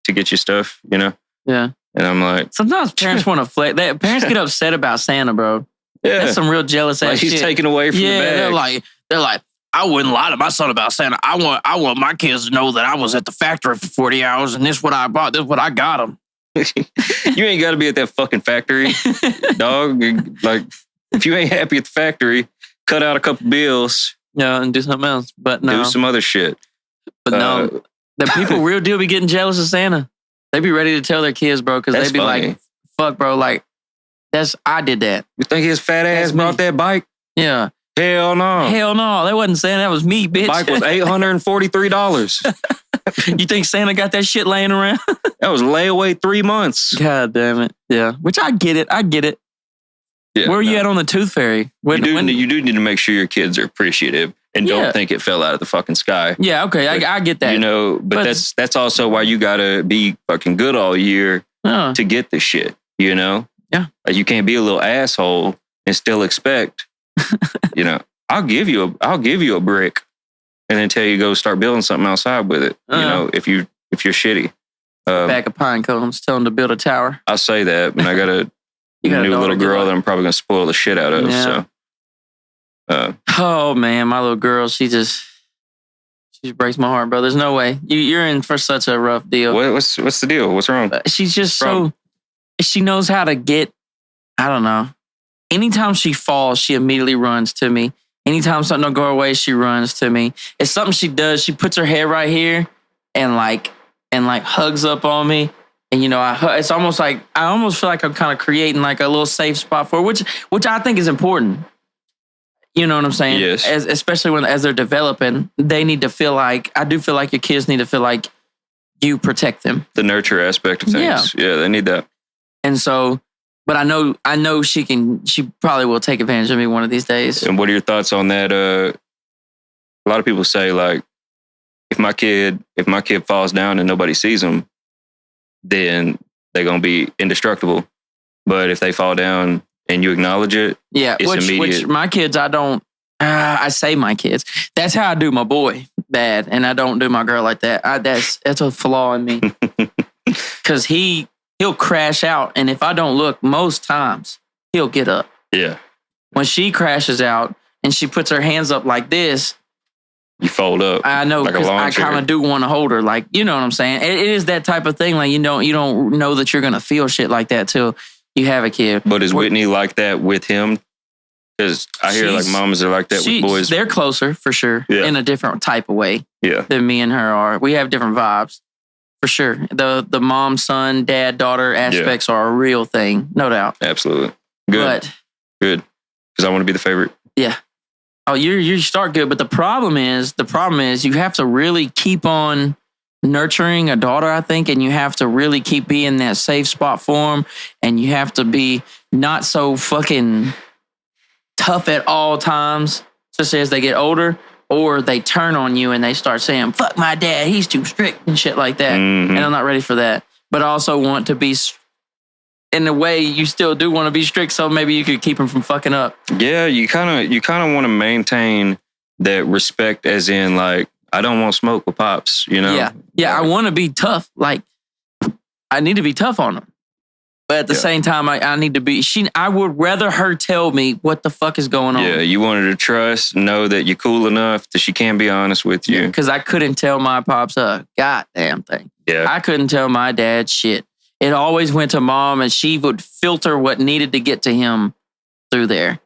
S2: to get you stuff, you know."
S1: Yeah.
S2: And I'm like,
S1: sometimes parents want to flex. Parents get upset about Santa, bro.
S2: Yeah,
S1: that's some real jealous ass shit.
S2: He's taken away from the bag.
S1: They're like. I wouldn't lie to my son about Santa. I want my kids to know that I was at the factory for 40 hours and this is what I bought. This is what I got them.
S2: You ain't got to be at that fucking factory, dog. Like, if you ain't happy at the factory, cut out a couple bills.
S1: Yeah, and do something else. But no.
S2: Do some other shit.
S1: But no, the people real deal be getting jealous of Santa. They be ready to tell their kids, bro, because they be funny. Like, fuck, bro, like, I did that.
S2: You think his fat ass brought that bike?
S1: Yeah.
S2: Hell no.
S1: Hell no. That wasn't Santa. That was me, bitch.
S2: The bike was $843.
S1: You think Santa got that shit laying around?
S2: That was layaway 3 months.
S1: God damn it. Yeah. Which I get it. Yeah, where are you at on the tooth fairy?
S2: You do need to make sure your kids are appreciative and don't think it fell out of the fucking sky.
S1: Yeah, okay. I get that.
S2: But that's also why you gotta be fucking good all year to get the shit, Yeah. Like you can't be a little asshole and still expect I'll give you a brick and then tell you go start building something outside with it. If you're shitty.
S1: Bag of pine cones, tell them to build a tower.
S2: I'll say that, but I got a new little girl that I'm probably gonna spoil the shit out of.
S1: Yeah.
S2: So
S1: oh man, my little girl, she's She breaks my heart, bro. There's no way. You're in for such a rough deal.
S2: What's the deal? What's wrong?
S1: She's just she knows how to get, I don't know. Anytime she falls, she immediately runs to me. Anytime something don't go her way, she runs to me. It's something she does. She puts her head right here and hugs up on me. And it's almost like I almost feel like I'm kind of creating like a little safe spot for her, which I think is important. You know what I'm saying?
S2: Yes.
S1: Especially as they're developing, they need to feel like, I do feel like your kids need to feel like you protect them. The
S2: nurture aspect of things. Yeah, they need that.
S1: And so, but I know she probably will take advantage of me one of these days.
S2: And what are your thoughts on that? A lot of people say like, if my kid falls down and nobody sees them, then they're going to be indestructible. But if they fall down and you acknowledge it, it's immediate.
S1: Which my kids, I say my kids. That's how I do my boy bad, and I don't do my girl like that. That's a flaw in me. Because he'll crash out, and if I don't look, most times he'll get up.
S2: Yeah.
S1: When she crashes out and she puts her hands up like this,
S2: you fold up.
S1: I know, because I kind of do want to hold her. Like, you know what I'm saying? It is that type of thing. Like, you don't know that you're gonna feel shit like that till you have a kid.
S2: But is Whitney like that with him? Because I hear like mamas are like that with boys.
S1: They're closer for sure, in a different type of way. Than me and her are. We have different vibes for sure. The mom, son, dad, daughter aspects are a real thing, no doubt.
S2: Absolutely. Good. Good. Because I want to be the favorite.
S1: Yeah. Oh, you start good, but the problem is you have to really keep on nurturing a daughter, I think, and you have to really keep being that safe spot for them, and you have to be not so fucking tough at all times, especially as they get older, or they turn on you and they start saying, "Fuck my dad, he's too strict," and shit like that. And I'm not ready for that. But I also want to be, in a way, you still do want to be strict, so maybe you could keep him from fucking up.
S2: Yeah, you kind of want to maintain that respect, as in like, I don't want to smoke with pops,
S1: Yeah, I want to be tough. Like, I need to be tough on him. But at the same time, I need to be, I would rather her tell me what the fuck is going on.
S2: Yeah, you want her to trust, know that you're cool enough that she can be honest with you.
S1: Because I couldn't tell my pops a goddamn thing.
S2: Yeah.
S1: I couldn't tell my dad shit. It always went to mom, and she would filter what needed to get to him through there.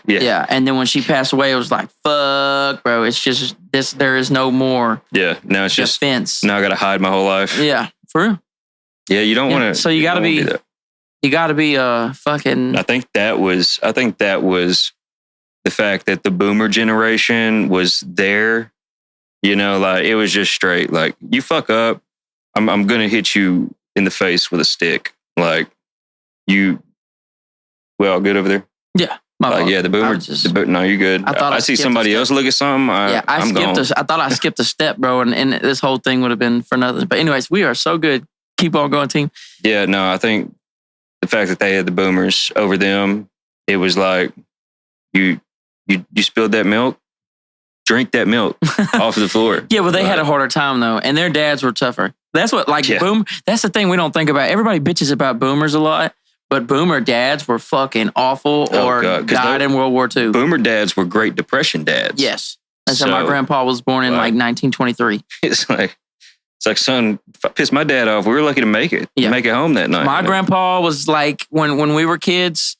S1: Yeah. And then when she passed away, it was like, fuck, bro. It's just this. There is no more.
S2: Yeah. Now it's just
S1: defense.
S2: Now I got to hide my whole life.
S1: Yeah. For real.
S2: Yeah. You don't want to.
S1: So you got to be. You got to be fucking.
S2: I think that was the fact that the boomer generation was there. Like it was just straight. Like, you fuck up, I'm gonna hit you in the face with a stick. Like, good over there.
S1: Yeah.
S2: The boomer. No, you're good. I see somebody else look at something. I
S1: thought I skipped a step, bro, and this whole thing would have been for nothing. But anyways, we are so good. Keep on going, team.
S2: Yeah, no, I think the fact that they had the boomers over them, it was like, you spilled that milk, drink that milk off of the floor.
S1: Yeah, well, they had a harder time though, and their dads were tougher. That's what, that's the thing we don't think about. Everybody bitches about boomers a lot. But boomer dads were fucking awful died in World War II.
S2: Boomer dads were Great Depression dads.
S1: Yes. That's how my grandpa was born in like 1923.
S2: It's like, son, if I pissed my dad off, we were lucky to make it. Yeah. Make it home that night.
S1: My grandpa was like, when we were kids,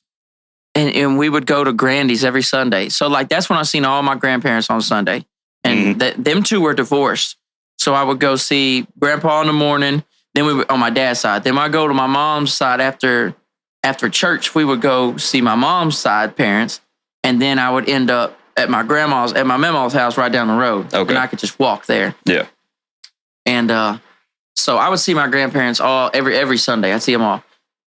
S1: and we would go to Grandy's every Sunday. So like, that's when I seen all my grandparents on Sunday. And them two were divorced. So I would go see grandpa in the morning. Then we would, on my dad's side. Then I go to my mom's side after church. We would go see my mom's side parents, and then I would end up at my mama's house right down the road. Okay. And I could just walk there.
S2: Yeah.
S1: And so I would see my grandparents every Sunday. I'd see them all.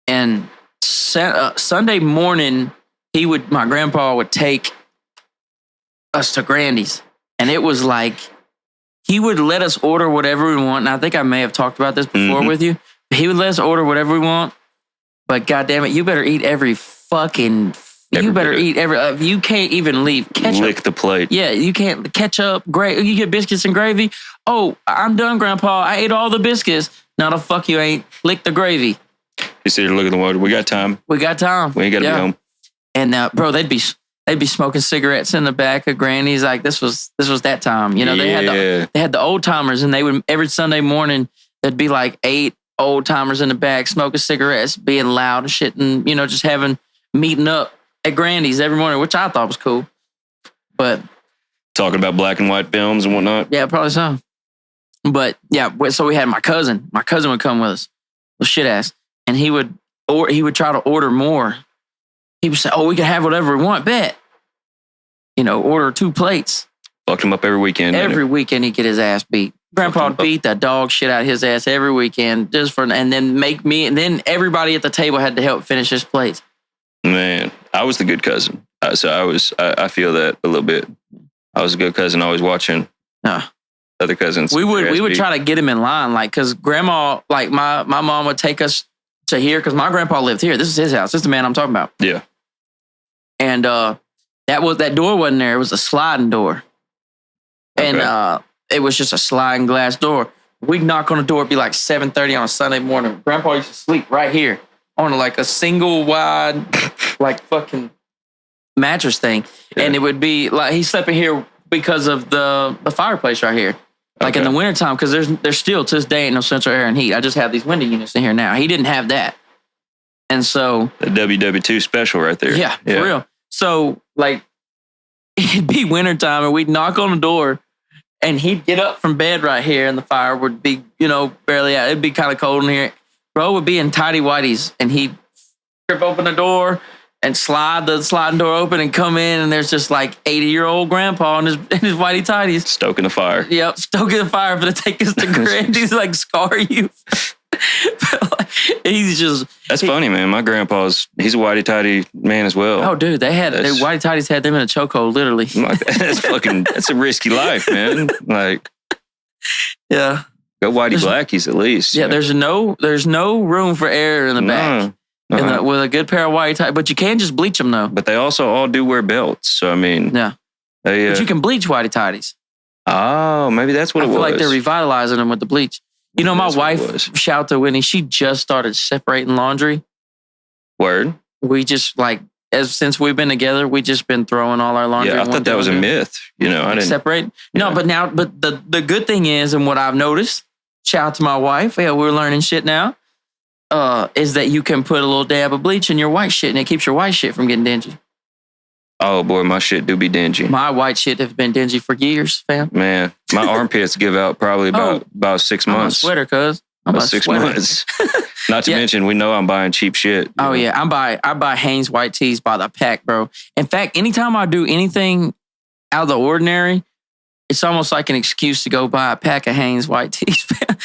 S1: And Sunday morning, my grandpa would take us to Grandy's, and it was like, he would let us order whatever we want. And I think I may have talked about this before with you. He would let us order whatever we want. But goddamn it, you better eat every fucking. You better eat every. You can't even leave ketchup.
S2: Lick the plate.
S1: Yeah, you can't. Ketchup, gravy. You get biscuits and gravy. Oh, I'm done, Grandpa. I ate all the biscuits. No, the fuck you ain't. Lick the gravy.
S2: You sit here, look at the water. We got time.
S1: We got time.
S2: We ain't got to be home.
S1: And bro, they'd be. They'd be smoking cigarettes in the back of Granny's. Like this was that time. You know, they had the old timers, and they would every Sunday morning there'd be like 8 old timers in the back smoking cigarettes, being loud and shit, and you know, just meeting up at Granny's every morning, which I thought was cool. But
S2: talking about black and white films and whatnot.
S1: Yeah, probably so. But yeah, so we had my cousin. My cousin would come with us, little shit ass, and he would try to order more. He would say, "Oh, we can have whatever we want, bet." You know, order 2 plates.
S2: Fucked him up every weekend.
S1: Every weekend he'd get his ass beat. Grandpa would beat the dog shit out of his ass every weekend, and then everybody at the table had to help finish his plates.
S2: Man, I was the good cousin, so I feel that a little bit. I was a good cousin, always watching other cousins.
S1: We would try to get him in line, like because grandma, like my mom would take us to here because my grandpa lived here. This is his house. This is the man I'm talking about.
S2: Yeah.
S1: And that door wasn't there. It was a sliding door. Okay. And it was just a sliding glass door. We'd knock on the door. It'd be like 7:30 on a Sunday morning. Grandpa used to sleep right here on like a single wide, like fucking mattress thing. Yeah. And it would be like he slept in here because of the fireplace right here. Like in the wintertime, because there's still to this day ain't no central air and heat. I just have these window units in here now. He didn't have that. And so
S2: the WW2 special right there.
S1: Yeah, for real. So like it'd be wintertime and we'd knock on the door and he'd get up from bed right here and the fire would be, you know, barely out. It'd be kind of cold in here. Bro would be in tighty whities and he'd rip open the door and slide the sliding door open and come in and there's just like 80-year-old grandpa in his whitey tighties.
S2: Stoking the fire.
S1: Yep, stoking the fire for to take us to Grandy's like scar you. He's just...
S2: That's funny, man. My grandpa's, he's a whitey tighty man as well.
S1: Oh, dude, their whitey tighties had them in a chokehold, literally.
S2: That's a risky life, man. Like,
S1: yeah.
S2: Go whitey blackies at least.
S1: Yeah, there's no room for air in the back. With a good pair of whitey tighties, but you can just bleach them though.
S2: But they also all do wear belts, so I mean,
S1: yeah. But you can bleach whitey tighties.
S2: Oh, maybe that's what it was. I feel
S1: like they're revitalizing them with the bleach. You know, my wife, shout out to Whitney, she just started separating laundry.
S2: Word.
S1: We just since we've been together, we just been throwing all our laundry.
S2: Yeah, I thought that was a myth. You know, I didn't
S1: separate. No, but the good thing is, and what I've noticed, shout out to my wife. Yeah, we're learning shit now. Is that you can put a little dab of bleach in your white shit and it keeps your white shit from getting dingy.
S2: Oh boy, my shit do be dingy.
S1: My white shit have been dingy for years, fam.
S2: Man, my armpits give out probably about 6 months.
S1: I'm a sweater, cuz.
S2: About 6 months. Not to mention, we know I'm buying cheap shit.
S1: Oh yeah, I buy Hanes white tees by the pack, bro. In fact, anytime I do anything out of the ordinary, it's almost like an excuse to go buy a pack of Hanes white tees, fam.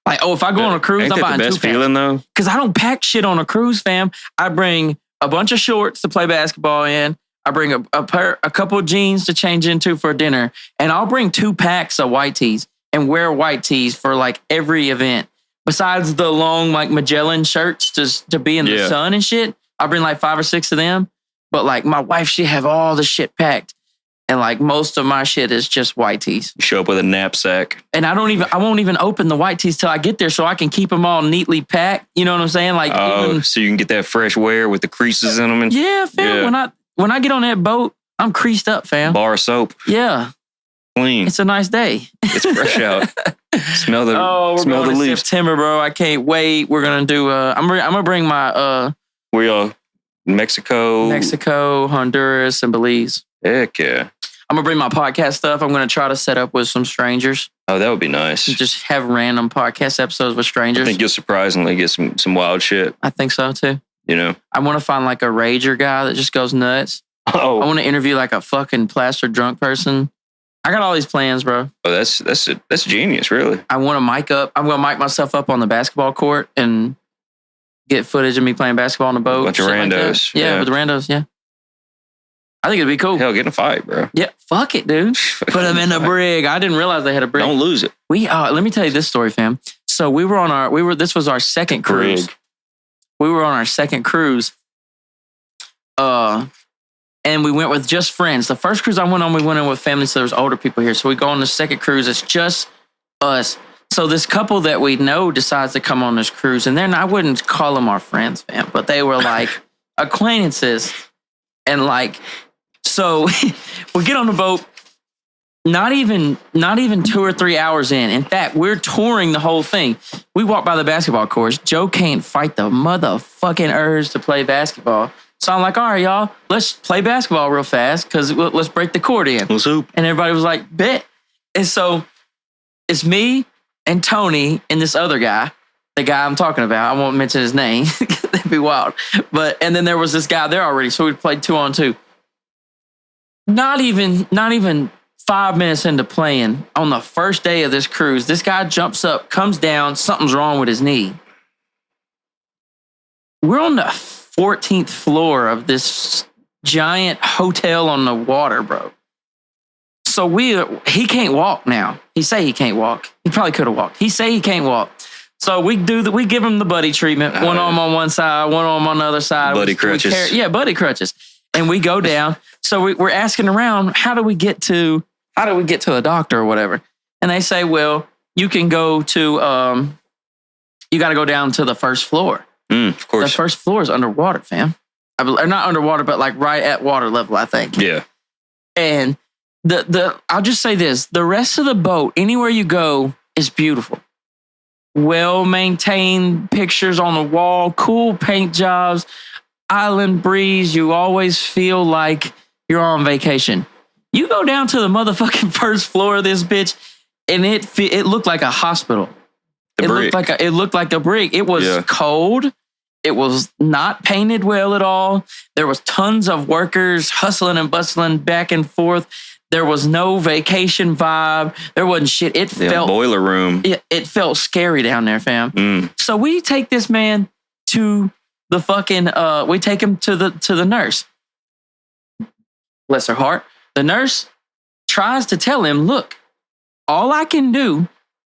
S1: Like, if I go on a cruise, I'm buying 2 packs.
S2: Ain't that the best feeling, though?
S1: Because I don't pack shit on a cruise, fam. I bring a bunch of shorts to play basketball in. I bring a couple of jeans to change into for dinner. And I'll bring 2 packs of white tees and wear white tees for, like, every event. Besides the long, like, Magellan shirts to be in the sun and shit, I bring, like, 5 or 6 of them. But, like, my wife, she have all the shit packed. And like most of my shit is just white tees.
S2: You show up with a knapsack.
S1: And I won't even open the white tees till I get there so I can keep them all neatly packed. You know what I'm saying? Like,
S2: so you can get that fresh wear with the creases in them.
S1: Yeah, fam. Yeah. When I get on that boat, I'm creased up, fam.
S2: Bar of soap.
S1: Yeah.
S2: Clean.
S1: It's a nice day.
S2: It's fresh out. Smell the leaves.
S1: September, bro. I can't wait. We're gonna do. I'm gonna bring my.
S2: Where y'all?
S1: Mexico, Honduras, and Belize.
S2: Heck yeah.
S1: I'm going to bring my podcast stuff. I'm going to try to set up with some strangers.
S2: Oh, that would be nice.
S1: Just have random podcast episodes with strangers.
S2: I think you'll surprisingly get some wild shit.
S1: I think so, too.
S2: You know?
S1: I want to find like a rager guy that just goes nuts.
S2: Oh.
S1: I want to interview like a fucking plastered drunk person. I got all these plans, bro.
S2: Oh, that's genius, really.
S1: I want to mic up. I'm going to mic myself up on the basketball court and get footage of me playing basketball on the boat.
S2: Bunch of randos.
S1: Like yeah, with the randos, yeah. I think it'd be cool.
S2: Hell, get in a fight, bro.
S1: Yeah, fuck it, dude. Put them in a brig. I didn't realize they had a brig.
S2: Don't lose it.
S1: Let me tell you this story, fam. So this was our second cruise. We were on our second cruise. And we went with just friends. The first cruise I went on, we went in with family, so there was older people here. So we go on the second cruise. It's just us. So this couple that we know decides to come on this cruise. And then I wouldn't call them our friends, fam, but they were like acquaintances. And like, So we get on the boat. Not even 2 or 3 hours in. In fact, we're touring the whole thing. We walk by the basketball courts. Joe can't fight the motherfucking urge to play basketball. So I'm like, all right, y'all, let's play basketball real fast because let's break the court in.
S2: Let's hoop.
S1: And everybody was like, bet. And so it's me and Tony and this other guy, the guy I'm talking about. I won't mention his name. That'd be wild. And then there was this guy there already. So we played 2-on-2. Not even 5 minutes into playing, on the first day of this cruise, this guy jumps up, comes down, something's wrong with his knee. We're on the 14th floor of this giant hotel on the water, bro. So he can't walk now. He say he can't walk. He probably could have walked. He say he can't walk. So we give him the buddy treatment. One arm on one side, one arm on the other side.
S2: Buddy crutches.
S1: Buddy crutches. And we go down. So we're asking around, how do we get to the doctor or whatever? And they say, well, you can go to, you got to go down to the first floor.
S2: Of course.
S1: The first floor is underwater, fam. Or not underwater, but like right at water level, I think.
S2: Yeah.
S1: And I'll just say this, the rest of the boat, anywhere you go, is beautiful. Well-maintained pictures on the wall, cool paint jobs, island breeze. You always feel like you're on vacation. You go down to the motherfucking first floor of this bitch, and it looked like a hospital. It looked like a brick. It was cold. It was not painted well at all. There was tons of workers hustling and bustling back and forth. There was no vacation vibe. There wasn't shit. It felt
S2: boiler room.
S1: It felt scary down there, fam. So we take this man to the fucking. We take him to the nurse. Bless her heart. The nurse tries to tell him, look, all I can do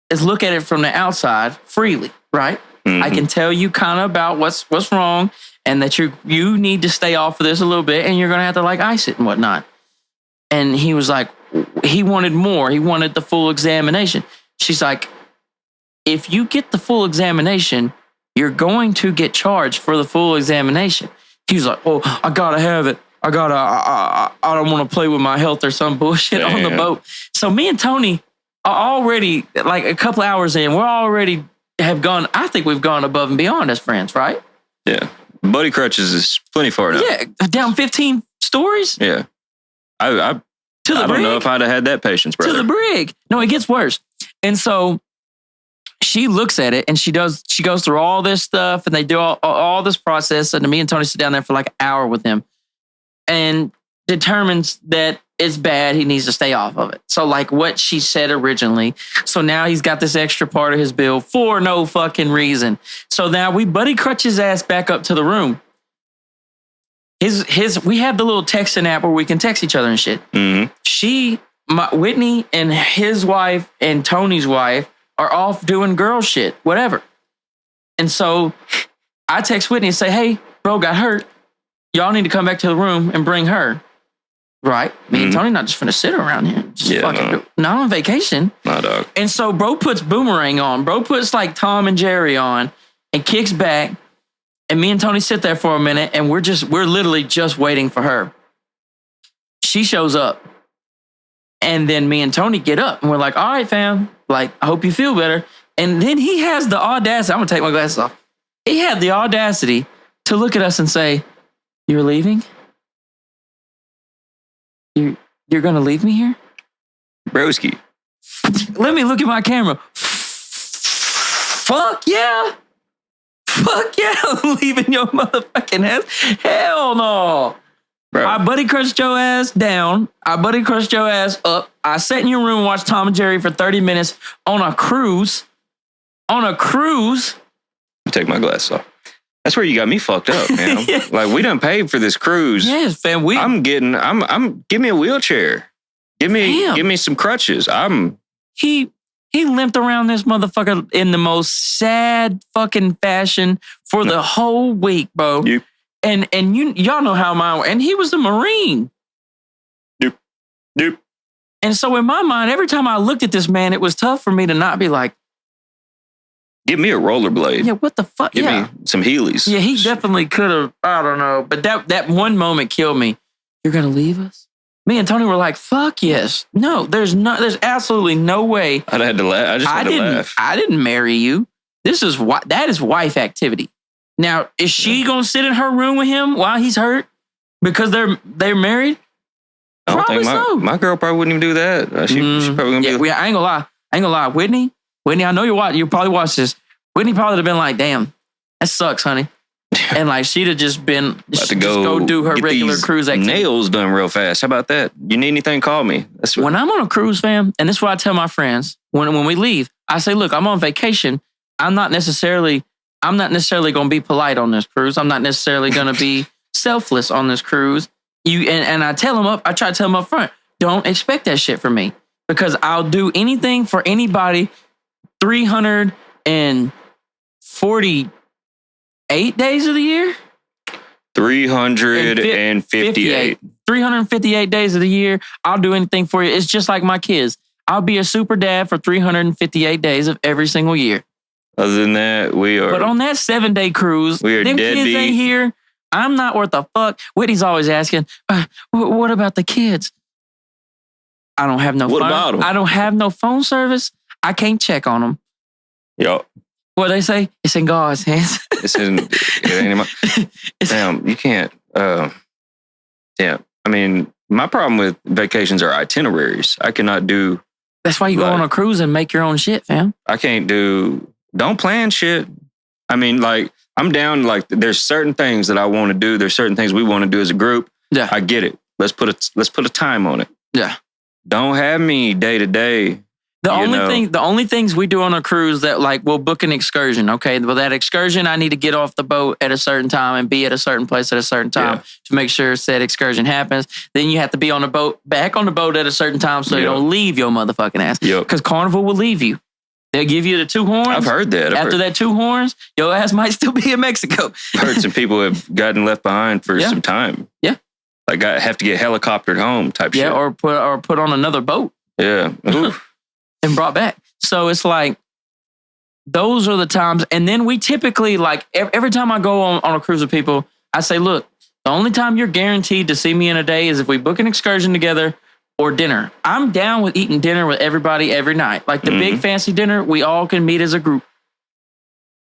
S1: is look at it from the outside freely, right? I can tell you kind of about what's wrong and that you need to stay off of this a little bit and you're going to have to like ice it and whatnot. And he was like, he wanted more. He wanted the full examination. She's like, if you get the full examination, you're going to get charged for the full examination. He was like, oh, I got to have it. I don't want to play with my health or some bullshit on the boat. So me and Tony are already like a couple hours in. I think we've gone above and beyond as friends, right?
S2: Yeah. Buddy crutches is plenty far enough.
S1: Yeah. Down 15 stories.
S2: Yeah. I don't know if I'd have had that patience, brother.
S1: To the brig. No, it gets worse. And so she looks at it and she goes through all this stuff and they do all this process. And me and Tony sit down there for like an hour with him and determines that it's bad. He needs to stay off of it. So like what she said originally. So now he's got this extra part of his bill for no fucking reason. So now we buddy crutch his ass back up to the room. We have the little texting app where we can text each other and shit. Whitney and his wife and Tony's wife are off doing girl shit, whatever. And so I text Whitney and say, hey, bro got hurt. Y'all need to come back to the room and bring her. Right? Me and Tony not just finna sit around here. Not on vacation.
S2: No, dog.
S1: And so bro puts Boomerang on. Bro puts like Tom and Jerry on and kicks back. And me and Tony sit there for a minute and we're literally just waiting for her. She shows up. And then me and Tony get up and we're like, all right, fam. Like, I hope you feel better. And then he has the audacity. I'm going to take my glasses off. He had the audacity to look at us and say, you're leaving? You're going to leave me here?
S2: Broski.
S1: Let me look at my camera. Fuck yeah. Fuck yeah, I'm leaving your motherfucking ass. Hell no. Bro. I buddy crushed your ass down. I buddy crushed your ass up. I sat in your room and watched Tom and Jerry for 30 minutes on a cruise.
S2: Take my glasses off. That's where you got me fucked up, man. Yeah. Like we done paid for this cruise.
S1: Yes, fam.
S2: Give me a wheelchair. Give me some crutches.
S1: He limped around this motherfucker in the most sad fucking fashion for the whole week, bro.
S2: Yep.
S1: And y'all know how and he was a Marine.
S2: Yep.
S1: And so in my mind, every time I looked at this man, it was tough for me to not be like,
S2: give me a rollerblade.
S1: Yeah, what the fuck?
S2: Give me some Heelys.
S1: Yeah, he definitely could have, I don't know. But that one moment killed me. You're going to leave us? Me and Tony were like, fuck yes. No, there's absolutely no way.
S2: I had to laugh. I just had to laugh.
S1: I didn't marry you. That is wife activity. Now, is she going to sit in her room with him while he's hurt because they're married?
S2: I don't think my girl probably wouldn't even do that. She probably gonna be.
S1: I ain't gonna lie. Whitney, I know you probably watched this. Whitney probably would have been like, damn, that sucks, honey. And like she'd have just been
S2: about to go
S1: do her regular cruise activity.
S2: Nails done real fast. How about that? You need anything, call me.
S1: When I'm on a cruise, fam, and this is what I tell my friends when we leave. I say, look, I'm on vacation. I'm not necessarily gonna be polite on this cruise. I'm not necessarily gonna be selfless on this cruise. And I try to tell them up front, don't expect that shit from me because I'll do anything for anybody 348 days of the year.
S2: 358.
S1: 358 days of the year. I'll do anything for you. It's just like my kids. I'll be a super dad for 358 days of every single year.
S2: Other than that, we are.
S1: But on that 7-day cruise, them kids ain't here. I'm not worth a fuck. Whitney's always asking, what about the kids? I don't have no phone. What about them? I don't have no phone service. I can't check on them.
S2: Yup.
S1: What they say? It's in God's hands.
S2: It ain't in my... Damn, you can't... yeah. I mean, my problem with vacations are itineraries. I cannot do...
S1: That's why you go on a cruise and make your own shit, fam.
S2: I can't do... Don't plan shit. I mean, like... I'm down, like, there's certain things that I want to do. There's certain things we want to do as a group.
S1: Yeah.
S2: I get it. Let's put a time on it.
S1: Yeah.
S2: Don't have me day to day.
S1: The only things we do on a cruise that, like, we'll book an excursion, okay? Well, that excursion, I need to get off the boat at a certain time and be at a certain place at a certain time to make sure said excursion happens. Then you have to be on the boat, back on the boat at a certain time so you don't leave your motherfucking ass. Because Carnival will leave you. They'll give you the 2 horns.
S2: I've heard that.
S1: After that 2 horns, your ass might still be in Mexico.
S2: I've heard some people have gotten left behind for some time.
S1: Yeah.
S2: Like have to get helicoptered home type shit.
S1: Yeah, or put on another boat.
S2: Yeah.
S1: And brought back. So it's like, those are the times. And then we typically, like, every time I go on a cruise with people, I say, look, the only time you're guaranteed to see me in a day is if we book an excursion together or dinner. I'm down with eating dinner with everybody every night. Like the big fancy dinner, we all can meet as a group.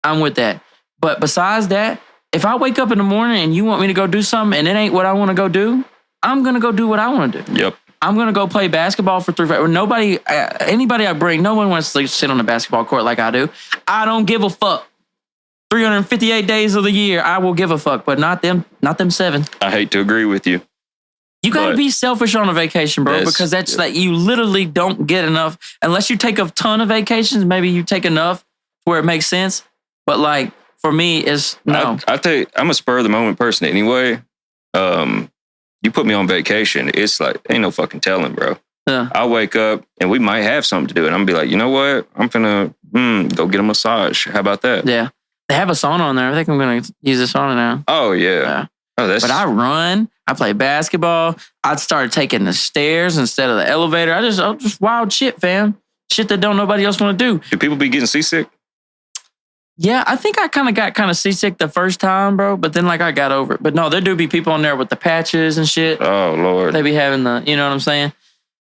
S1: I'm with that. But besides that, if I wake up in the morning and you want me to go do something and it ain't what I want to go do, I'm going to go do what I want to do.
S2: Yep.
S1: I'm going to go play basketball for 3 hours. Anybody I bring, no one wants to sit on the basketball court like I do. I don't give a fuck. 358 days of the year, I will give a fuck, but not them 7.
S2: I hate to agree with you.
S1: You got to be selfish on a vacation, bro, because that's like you literally don't get enough. Unless you take a ton of vacations, maybe you take enough where it makes sense. But like for me, it's no.
S2: I tell you, I'm a spur of the moment person anyway. You put me on vacation, it's like ain't no fucking telling, bro.
S1: Yeah.
S2: I wake up and we might have something to do, and I'm gonna be like, you know what? I'm gonna go get a massage. How about that?
S1: Yeah, they have a sauna on there. I think I'm gonna use the sauna now.
S2: Oh yeah.
S1: But I run. I play basketball. I'd start taking the stairs instead of the elevator. I'm just wild shit, fam. Shit that don't nobody else want to do.
S2: Do people be getting seasick?
S1: Yeah, I think I got seasick the first time, bro. But then like I got over it. But no, there do be people on there with the patches and shit.
S2: Oh Lord.
S1: They be having you know what I'm saying?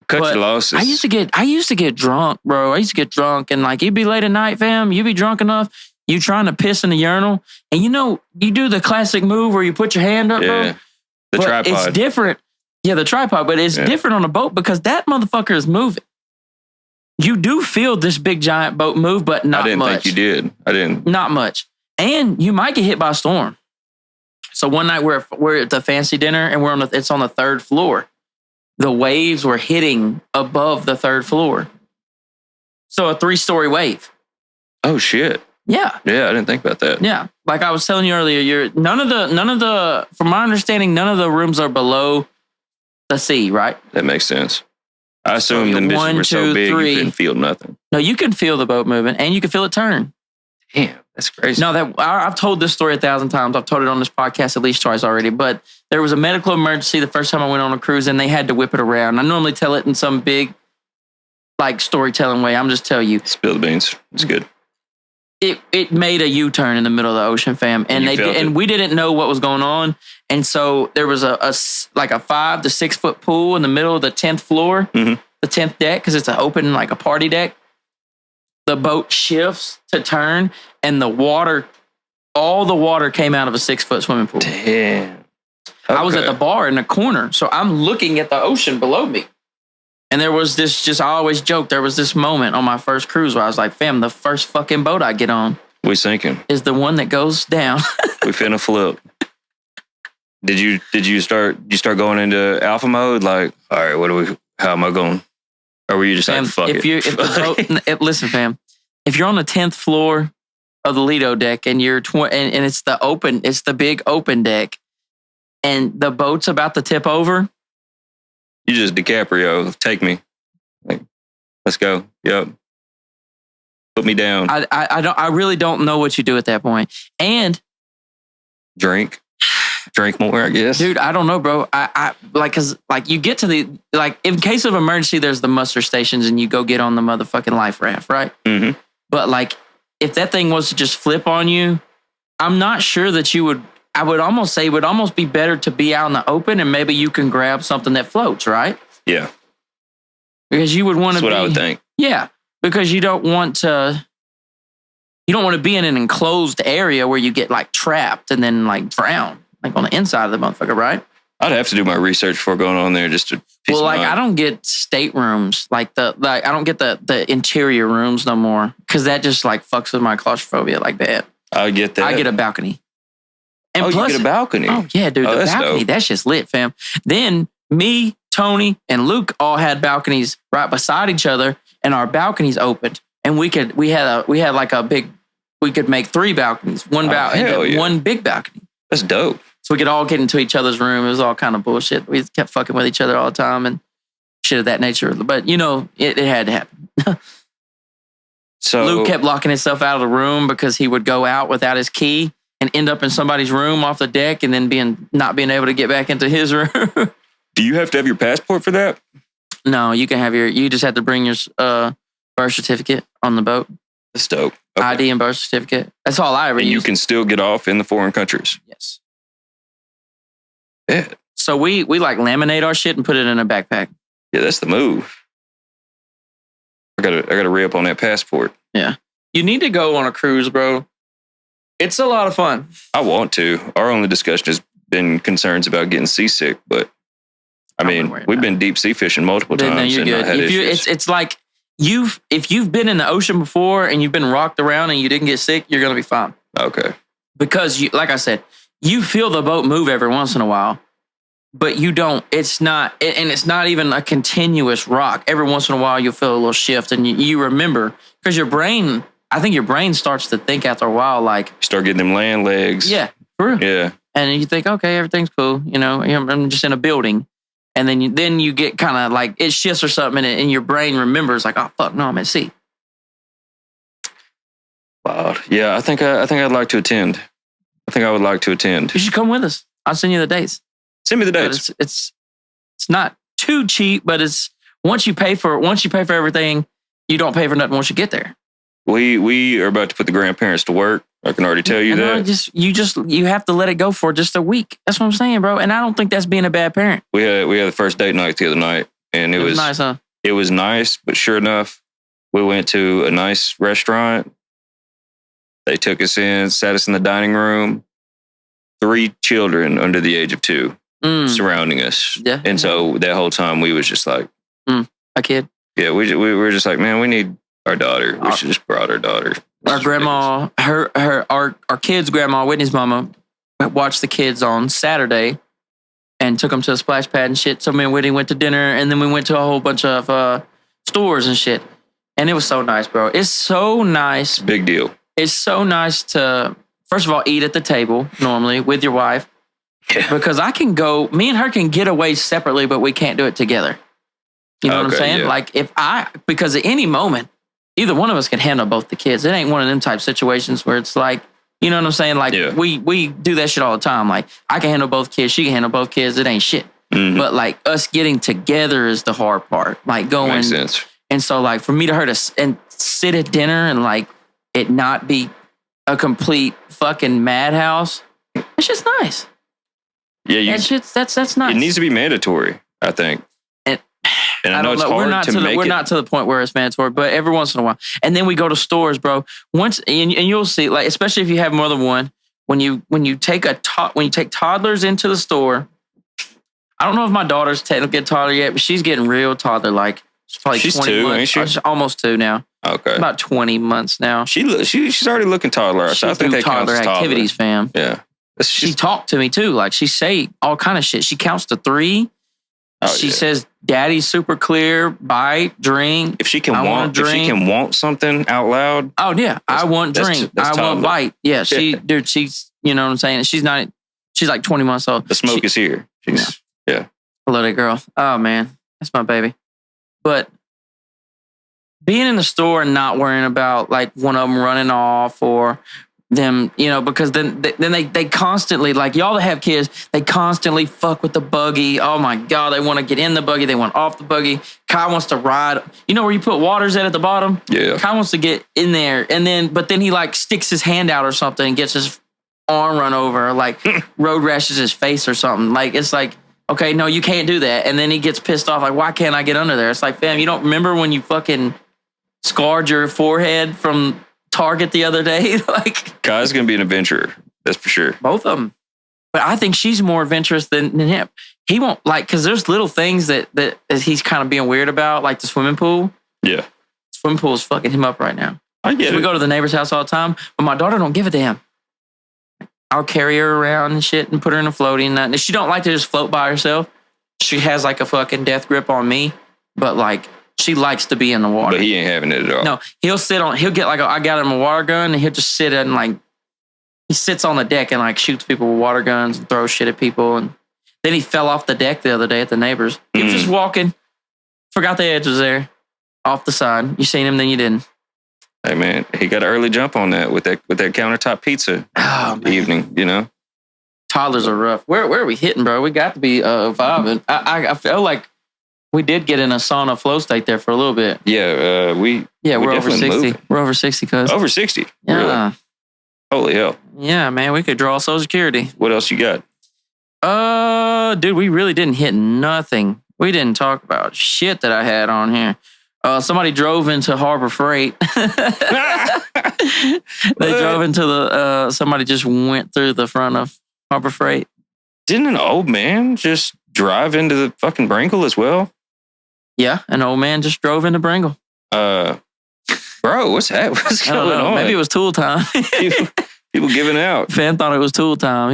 S2: Cut your losses.
S1: I used to get drunk, bro. I used to get drunk and like you'd be late at night, fam. You be drunk enough. You trying to piss in the urinal, and you know you do the classic move where you put your hand up, bro.
S2: The tripod.
S1: It's different. Yeah, the tripod, but it's different on a boat because that motherfucker is moving. You do feel this big giant boat move, but not much.
S2: I didn't think you did. I didn't.
S1: Not much, and you might get hit by a storm. So one night we're at the fancy dinner, and it's on the 3rd floor. The waves were hitting above the 3rd floor, so a 3-story wave.
S2: Oh shit.
S1: Yeah.
S2: Yeah, I didn't think about that.
S1: Yeah. Like I was telling you earlier, none of the from my understanding, none of the rooms are below the sea, right?
S2: That makes sense. I assume the bitches were so big you couldn't feel nothing.
S1: No, you can feel the boat moving and you can feel it turn.
S2: Damn, that's crazy.
S1: No, I've told this story 1,000 times. I've told it on this podcast at least twice already, but there was a medical emergency the first time I went on a cruise and they had to whip it around. I normally tell it in some big like storytelling way. I'm just telling you.
S2: Spill the beans. It's good.
S1: it made a U-turn in the middle of the ocean, fam, and we didn't know what was going on, and so there was a 5 to 6 foot pool in the middle of the 10th floor, the 10th deck, because it's an open like a party deck. The boat shifts to turn, and all the water came out of a 6 foot swimming pool.
S2: Damn. Okay.
S1: I was at the bar in the corner, so I'm looking at the ocean below me. And there was I always joke, there was this moment on my first cruise where I was like, fam, the first fucking boat I get on
S2: we sinking
S1: is the one that goes down.
S2: We finna flip. Did you start going into alpha mode? Like, all right, how am I going? Or were you just
S1: fam,
S2: like, fuck
S1: listen, fam, if you're on the 10th floor of the Lido deck and you're and it's the big open deck and the boat's about to tip over,
S2: you just DiCaprio, take me. Like, let's go. Yep. Put me down.
S1: I really don't know what you do at that point. And
S2: drink more, I guess.
S1: Dude, I don't know, bro. Cause you get to the, in case of emergency, there's the muster stations and you go get on the motherfucking life raft, right?
S2: Mm-hmm.
S1: But if that thing was to just flip on you, I'm not sure that I would almost say it would almost be better to be out in the open and maybe you can grab something that floats, right?
S2: Yeah.
S1: Because you would want to be.
S2: That's what I would think.
S1: Yeah. Because you don't want to be in an enclosed area where you get trapped and then drown, on the inside of the motherfucker, right?
S2: I'd have to do my research before going on there just to.
S1: I don't get staterooms, I don't get the interior rooms no more because that just fucks with my claustrophobia like bad.
S2: I get that.
S1: I get a balcony. And
S2: you get a balcony?
S1: Oh, yeah, dude. The balcony,
S2: dope.
S1: that's just lit, fam. Then me, Tony, and Luke all had balconies right beside each other, and our balconies opened. And we could make 3 balconies, one big balcony.
S2: That's dope.
S1: So we could all get into each other's room. It was all kind of bullshit. We kept fucking with each other all the time and shit of that nature. But, it had to happen.
S2: So
S1: Luke kept locking himself out of the room because he would go out without his key and end up in somebody's room off the deck and then not being able to get back into his room.
S2: Do you have to have your passport for that?
S1: No, you can have you just have to bring your birth certificate on the boat.
S2: That's dope. Okay.
S1: ID and birth certificate. That's all I ever use.
S2: And you can still get off in the foreign countries.
S1: Yes.
S2: Yeah.
S1: So we laminate our shit and put it in a backpack.
S2: Yeah, that's the move. I gotta re-up on that passport.
S1: Yeah. You need to go on a cruise, bro. It's a lot of fun.
S2: I want to. Our only discussion has been concerns about getting seasick, but we've been deep sea fishing multiple times.
S1: No, you're good. It's like if you've been in the ocean before and you've been rocked around and you didn't get sick, you're gonna be fine.
S2: Okay.
S1: Because like I said, you feel the boat move every once in a while, but you don't. It's not even a continuous rock. Every once in a while, you'll feel a little shift, and you remember because your brain. I think your brain starts to think after a while, you
S2: start getting them land legs.
S1: Yeah, for real.
S2: Yeah,
S1: and you think, okay, everything's cool. I'm just in a building, and then you get kind of it shifts or something, and your brain remembers oh fuck, no, I'm at sea.
S2: Wow. Yeah, I think I'd like to attend. I think I would like to attend.
S1: You should come with us. I'll send you the dates.
S2: Send me the dates.
S1: It's not too cheap, but it's once you pay for everything, you don't pay for nothing once you get there.
S2: We are about to put the grandparents to work. I can already tell you that.
S1: You have to let it go for just a week. That's what I'm saying, bro. And I don't think that's being a bad parent.
S2: We had the first date night the other night, and it was
S1: nice, huh?
S2: It was nice, but sure enough, we went to a nice restaurant. They took us in, sat us in the dining room. 3 children under the age of 2 surrounding us. Yeah. And so that whole time we was just like,
S1: a kid.
S2: Yeah, we were just like, man, we need our daughter. We should just brought our daughter.
S1: Our grandma, our kids' grandma, Whitney's mama, watched the kids on Saturday and took them to a splash pad and shit. So me and Whitney went to dinner, and then we went to a whole bunch of stores and shit. And it was so nice, bro. It's so nice.
S2: Big deal.
S1: It's so nice to, first of all, eat at the table normally with your wife. Yeah. Because me and her can get away separately, but we can't do it together. You know what I'm saying? Yeah. Because at any moment, either one of us can handle both the kids. It ain't one of them type situations where it's you know what I'm saying? We do that shit all the time. I can handle both kids. She can handle both kids. It ain't shit. Mm-hmm. But us getting together is the hard part. Going.
S2: Makes sense.
S1: And so for me to her to and sit at dinner and it not be a complete fucking madhouse. It's just nice.
S2: Yeah,
S1: that's nice.
S2: It needs to be mandatory, I think. And I know it's hard to make it.
S1: We're not to the point where it's mandatory, but every once in a while. And then we go to stores, bro. And you'll see, like, especially if you have more than one, when you take toddlers into the store. I don't know if my daughter's technically a toddler yet, but she's getting real toddler. Like, she's 20
S2: 2,
S1: months.
S2: ain't she?
S1: She's almost 2 now.
S2: Okay,
S1: about 20 months now.
S2: She's already looking toddler. So I think that counts as toddler
S1: activities, fam.
S2: Yeah.
S1: She talked to me too. Like, she say all kind of shit. She counts to 3. She says, "Daddy's super clear. Bite, drink.
S2: If she can want something out loud.
S1: Oh yeah, I want drink. I want bite. Yeah, dude. She's, you know what I'm saying. She's like 20 months old.
S2: The smoke is here. Yeah.
S1: I love that girl. Oh man, that's my baby. But being in the store and not worrying about like one of them running off or them, you know, because then they constantly, like, y'all that have kids, they constantly fuck with the buggy. Oh my God, they want to get in the buggy, they want off the buggy. Kai wants to ride, you know where you put waters at the bottom?
S2: Yeah.
S1: Kai wants to get in there, but then he like sticks his hand out or something and gets his arm run over, like road rashes his face or something. Like, it's like, okay, no, you can't do that. And then he gets pissed off, like, why can't I get under there? It's like, fam, you don't remember when you fucking scarred your forehead from Target the other day? Like,
S2: Kai's gonna be an adventurer, that's for sure.
S1: Both of them. But I think she's more adventurous than him. He won't, like, because there's little things that he's kind of being weird about, like the swimming pool.
S2: Yeah.
S1: The swimming pool is fucking him up right now.
S2: I get it.
S1: We go to the neighbor's house all the time, but my daughter don't give a damn. I'll carry her around and shit and put her in a floaty. And she don't like to just float by herself. She has like a fucking death grip on me, but like, she likes to be in the water.
S2: But he ain't having it at all.
S1: No, he'll get like, I got him a water gun, and he'll just sit and like, he sits on the deck and like shoots people with water guns and throws shit at people. And then he fell off the deck the other day at the neighbors. He was just walking, forgot the edge was there, off the side. You seen him, then you didn't.
S2: Hey man, he got an early jump on that with that countertop pizza evening, you know?
S1: Toddlers are rough. Where are we hitting, bro? We got to be vibing. I feel like we did get in a sauna flow state there for a little bit.
S2: Yeah, we're
S1: over 60.
S2: Moving.
S1: We're over 60, cuz.
S2: Over 60?
S1: Yeah.
S2: Really? Holy hell.
S1: Yeah, man, we could draw Social Security.
S2: What else you got?
S1: Dude, we really didn't hit nothing. We didn't talk about shit that I had on here. Somebody drove into Harbor Freight. They drove into somebody just went through the front of Harbor Freight.
S2: Didn't an old man just drive into the fucking Bringle as well?
S1: Yeah, an old man just drove into Bringle.
S2: Bro, what's that? What's going on?
S1: Maybe it was tool time.
S2: people giving out.
S1: Fan thought it was tool time.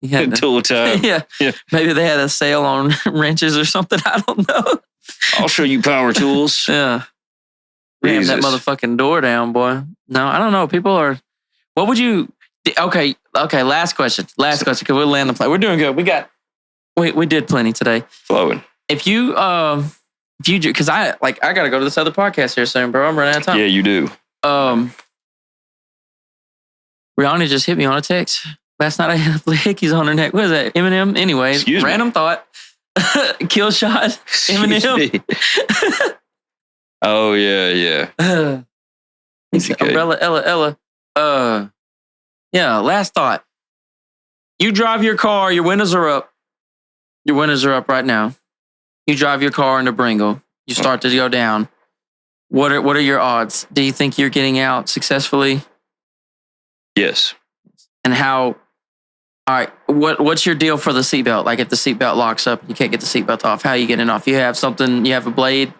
S1: He had
S2: tool time.
S1: Yeah. Maybe they had a sale on wrenches or something. I don't know.
S2: I'll show you power tools.
S1: Yeah. Ram that motherfucking door down, boy. No, I don't know. People are. What would you? Okay. Last question. Because we'll land the plane. We're doing good. We did plenty today.
S2: Flowing.
S1: If you because I gotta go to this other podcast here soon, bro. I'm running out of time.
S2: Yeah, you do.
S1: Rihanna just hit me on a text last night. I had hickeys on her neck. What is that? Eminem. Anyways, random thought. Kill shot. Eminem.
S2: Oh yeah.
S1: Umbrella Ella. Yeah. Last thought. You drive your car. Your windows are up. Your windows are up right now. You drive your car into Bringle. You start to go down. What are your odds? Do you think you're getting out successfully?
S2: Yes.
S1: And how? All right. What's your deal for the seatbelt? Like if the seatbelt locks up, you can't get the seatbelt off. How are you getting off? You have a blade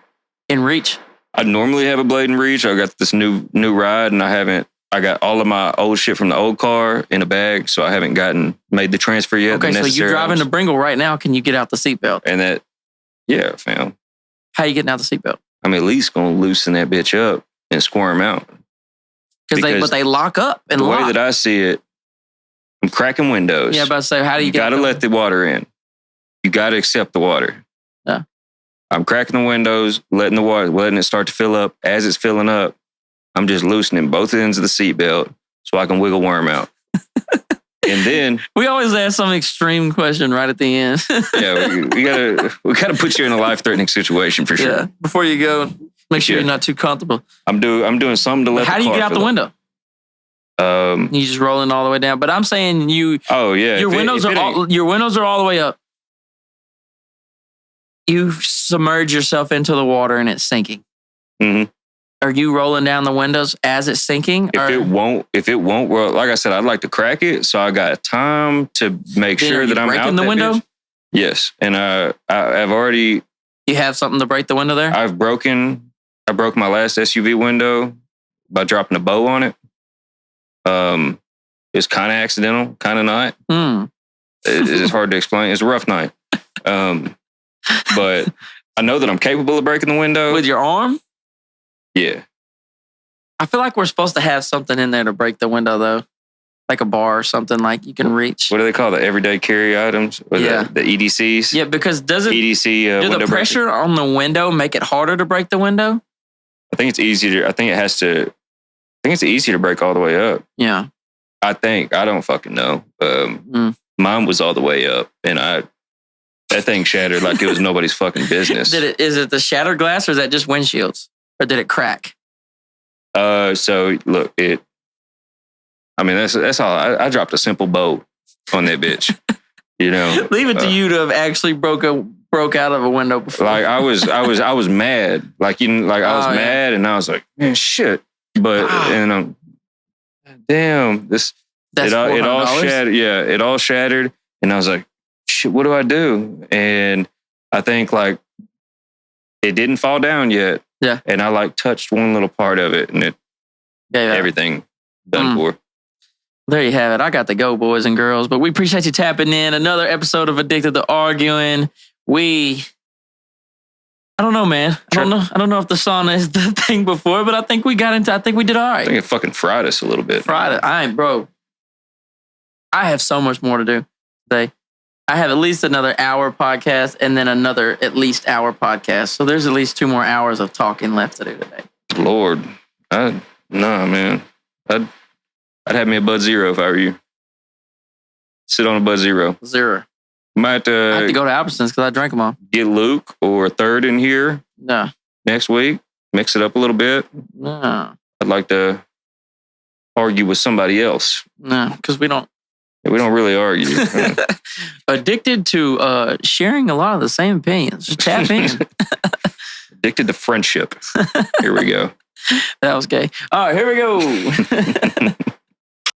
S1: in reach?
S2: I normally have a blade in reach. I got this new ride, and I got all of my old shit from the old car in a bag, so I haven't made the transfer yet.
S1: Okay, so you're driving to Bringle right now. Can you get out the seatbelt?
S2: And yeah, fam.
S1: How you getting out the seatbelt?
S2: I'm at least gonna loosen that bitch up and squirm out.
S1: But they lock up and lock.
S2: The way that I see it, I'm cracking windows.
S1: Yeah, about to say, how do you
S2: gotta let the water in. You gotta accept the water.
S1: Yeah.
S2: I'm cracking the windows, letting it start to fill up. As it's filling up, I'm just loosening both ends of the seatbelt so I can wiggle worm out. And then
S1: we always ask some extreme question right at the end.
S2: Yeah, we gotta put you in a life-threatening situation for sure. Yeah,
S1: before you go, Make sure you're not too comfortable.
S2: I'm doing something to let.
S1: How do you get out the window? You just rolling all the way down. But I'm saying you.
S2: Oh yeah.
S1: Your windows are all the way up. You submerge yourself into the water and it's sinking.
S2: Mm-hmm.
S1: Are you rolling down the windows as it's sinking?
S2: If it won't, well, like I said, I'd like to crack it, so I got time to make sure that I'm out
S1: breaking the window.
S2: Bitch. Yes, and I've already.
S1: You have something to break the window there?
S2: I broke my last SUV window by dropping a bow on it. It's kind of accidental, kind of not. It's hard to explain. It's a rough night. But I know that I'm capable of breaking the window.
S1: With your arm?
S2: Yeah.
S1: I feel like we're supposed to have something in there to break the window, though. Like a bar or something like you can reach.
S2: What do they call the everyday carry items? Or the EDCs?
S1: Yeah, because do the pressure on the window make it harder to break the window?
S2: I think it's easier. I think it's easier to break all the way up.
S1: Yeah.
S2: I think. I don't fucking know. Mine was all the way up, and that thing shattered like it was nobody's fucking business.
S1: Is it the shattered glass or is that just windshields? Or did it crack?
S2: So look, that's all. I dropped a simple bow on that bitch. You know,
S1: leave it to you to have actually broke out of a window before.
S2: Like I was mad. I was mad, and I was like, man, shit. But and damn, it all shattered. Yeah, it all shattered, and I was like, shit, what do I do? And I think like it didn't fall down yet.
S1: Yeah,
S2: and I touched one little part of it, and everything done for.
S1: There you have it. I got to go, boys and girls. But we appreciate you tapping in. Another episode of Addicted to Arguing. I don't know, man. I don't know if the sauna is the thing before, but I think we did all right.
S2: I think it fucking fried us a little bit.
S1: I have so much more to do today. I have at least another hour podcast and then another at least hour podcast. So there's at least 2 more hours of talking left to do today.
S2: Lord. Man. I'd have me a Bud Zero if I were you. Sit on a Bud Zero.
S1: Zero.
S2: I have
S1: to go to Albertsons because I drank them all.
S2: Get Luke or a third in here.
S1: No.
S2: Next week. Mix it up a little bit.
S1: No.
S2: I'd like to argue with somebody else.
S1: No, because we don't.
S2: We don't really argue.
S1: Addicted to sharing a lot of the same opinions. Just tap in.
S2: Addicted to friendship. Here we go.
S1: That was gay. All right, here we go.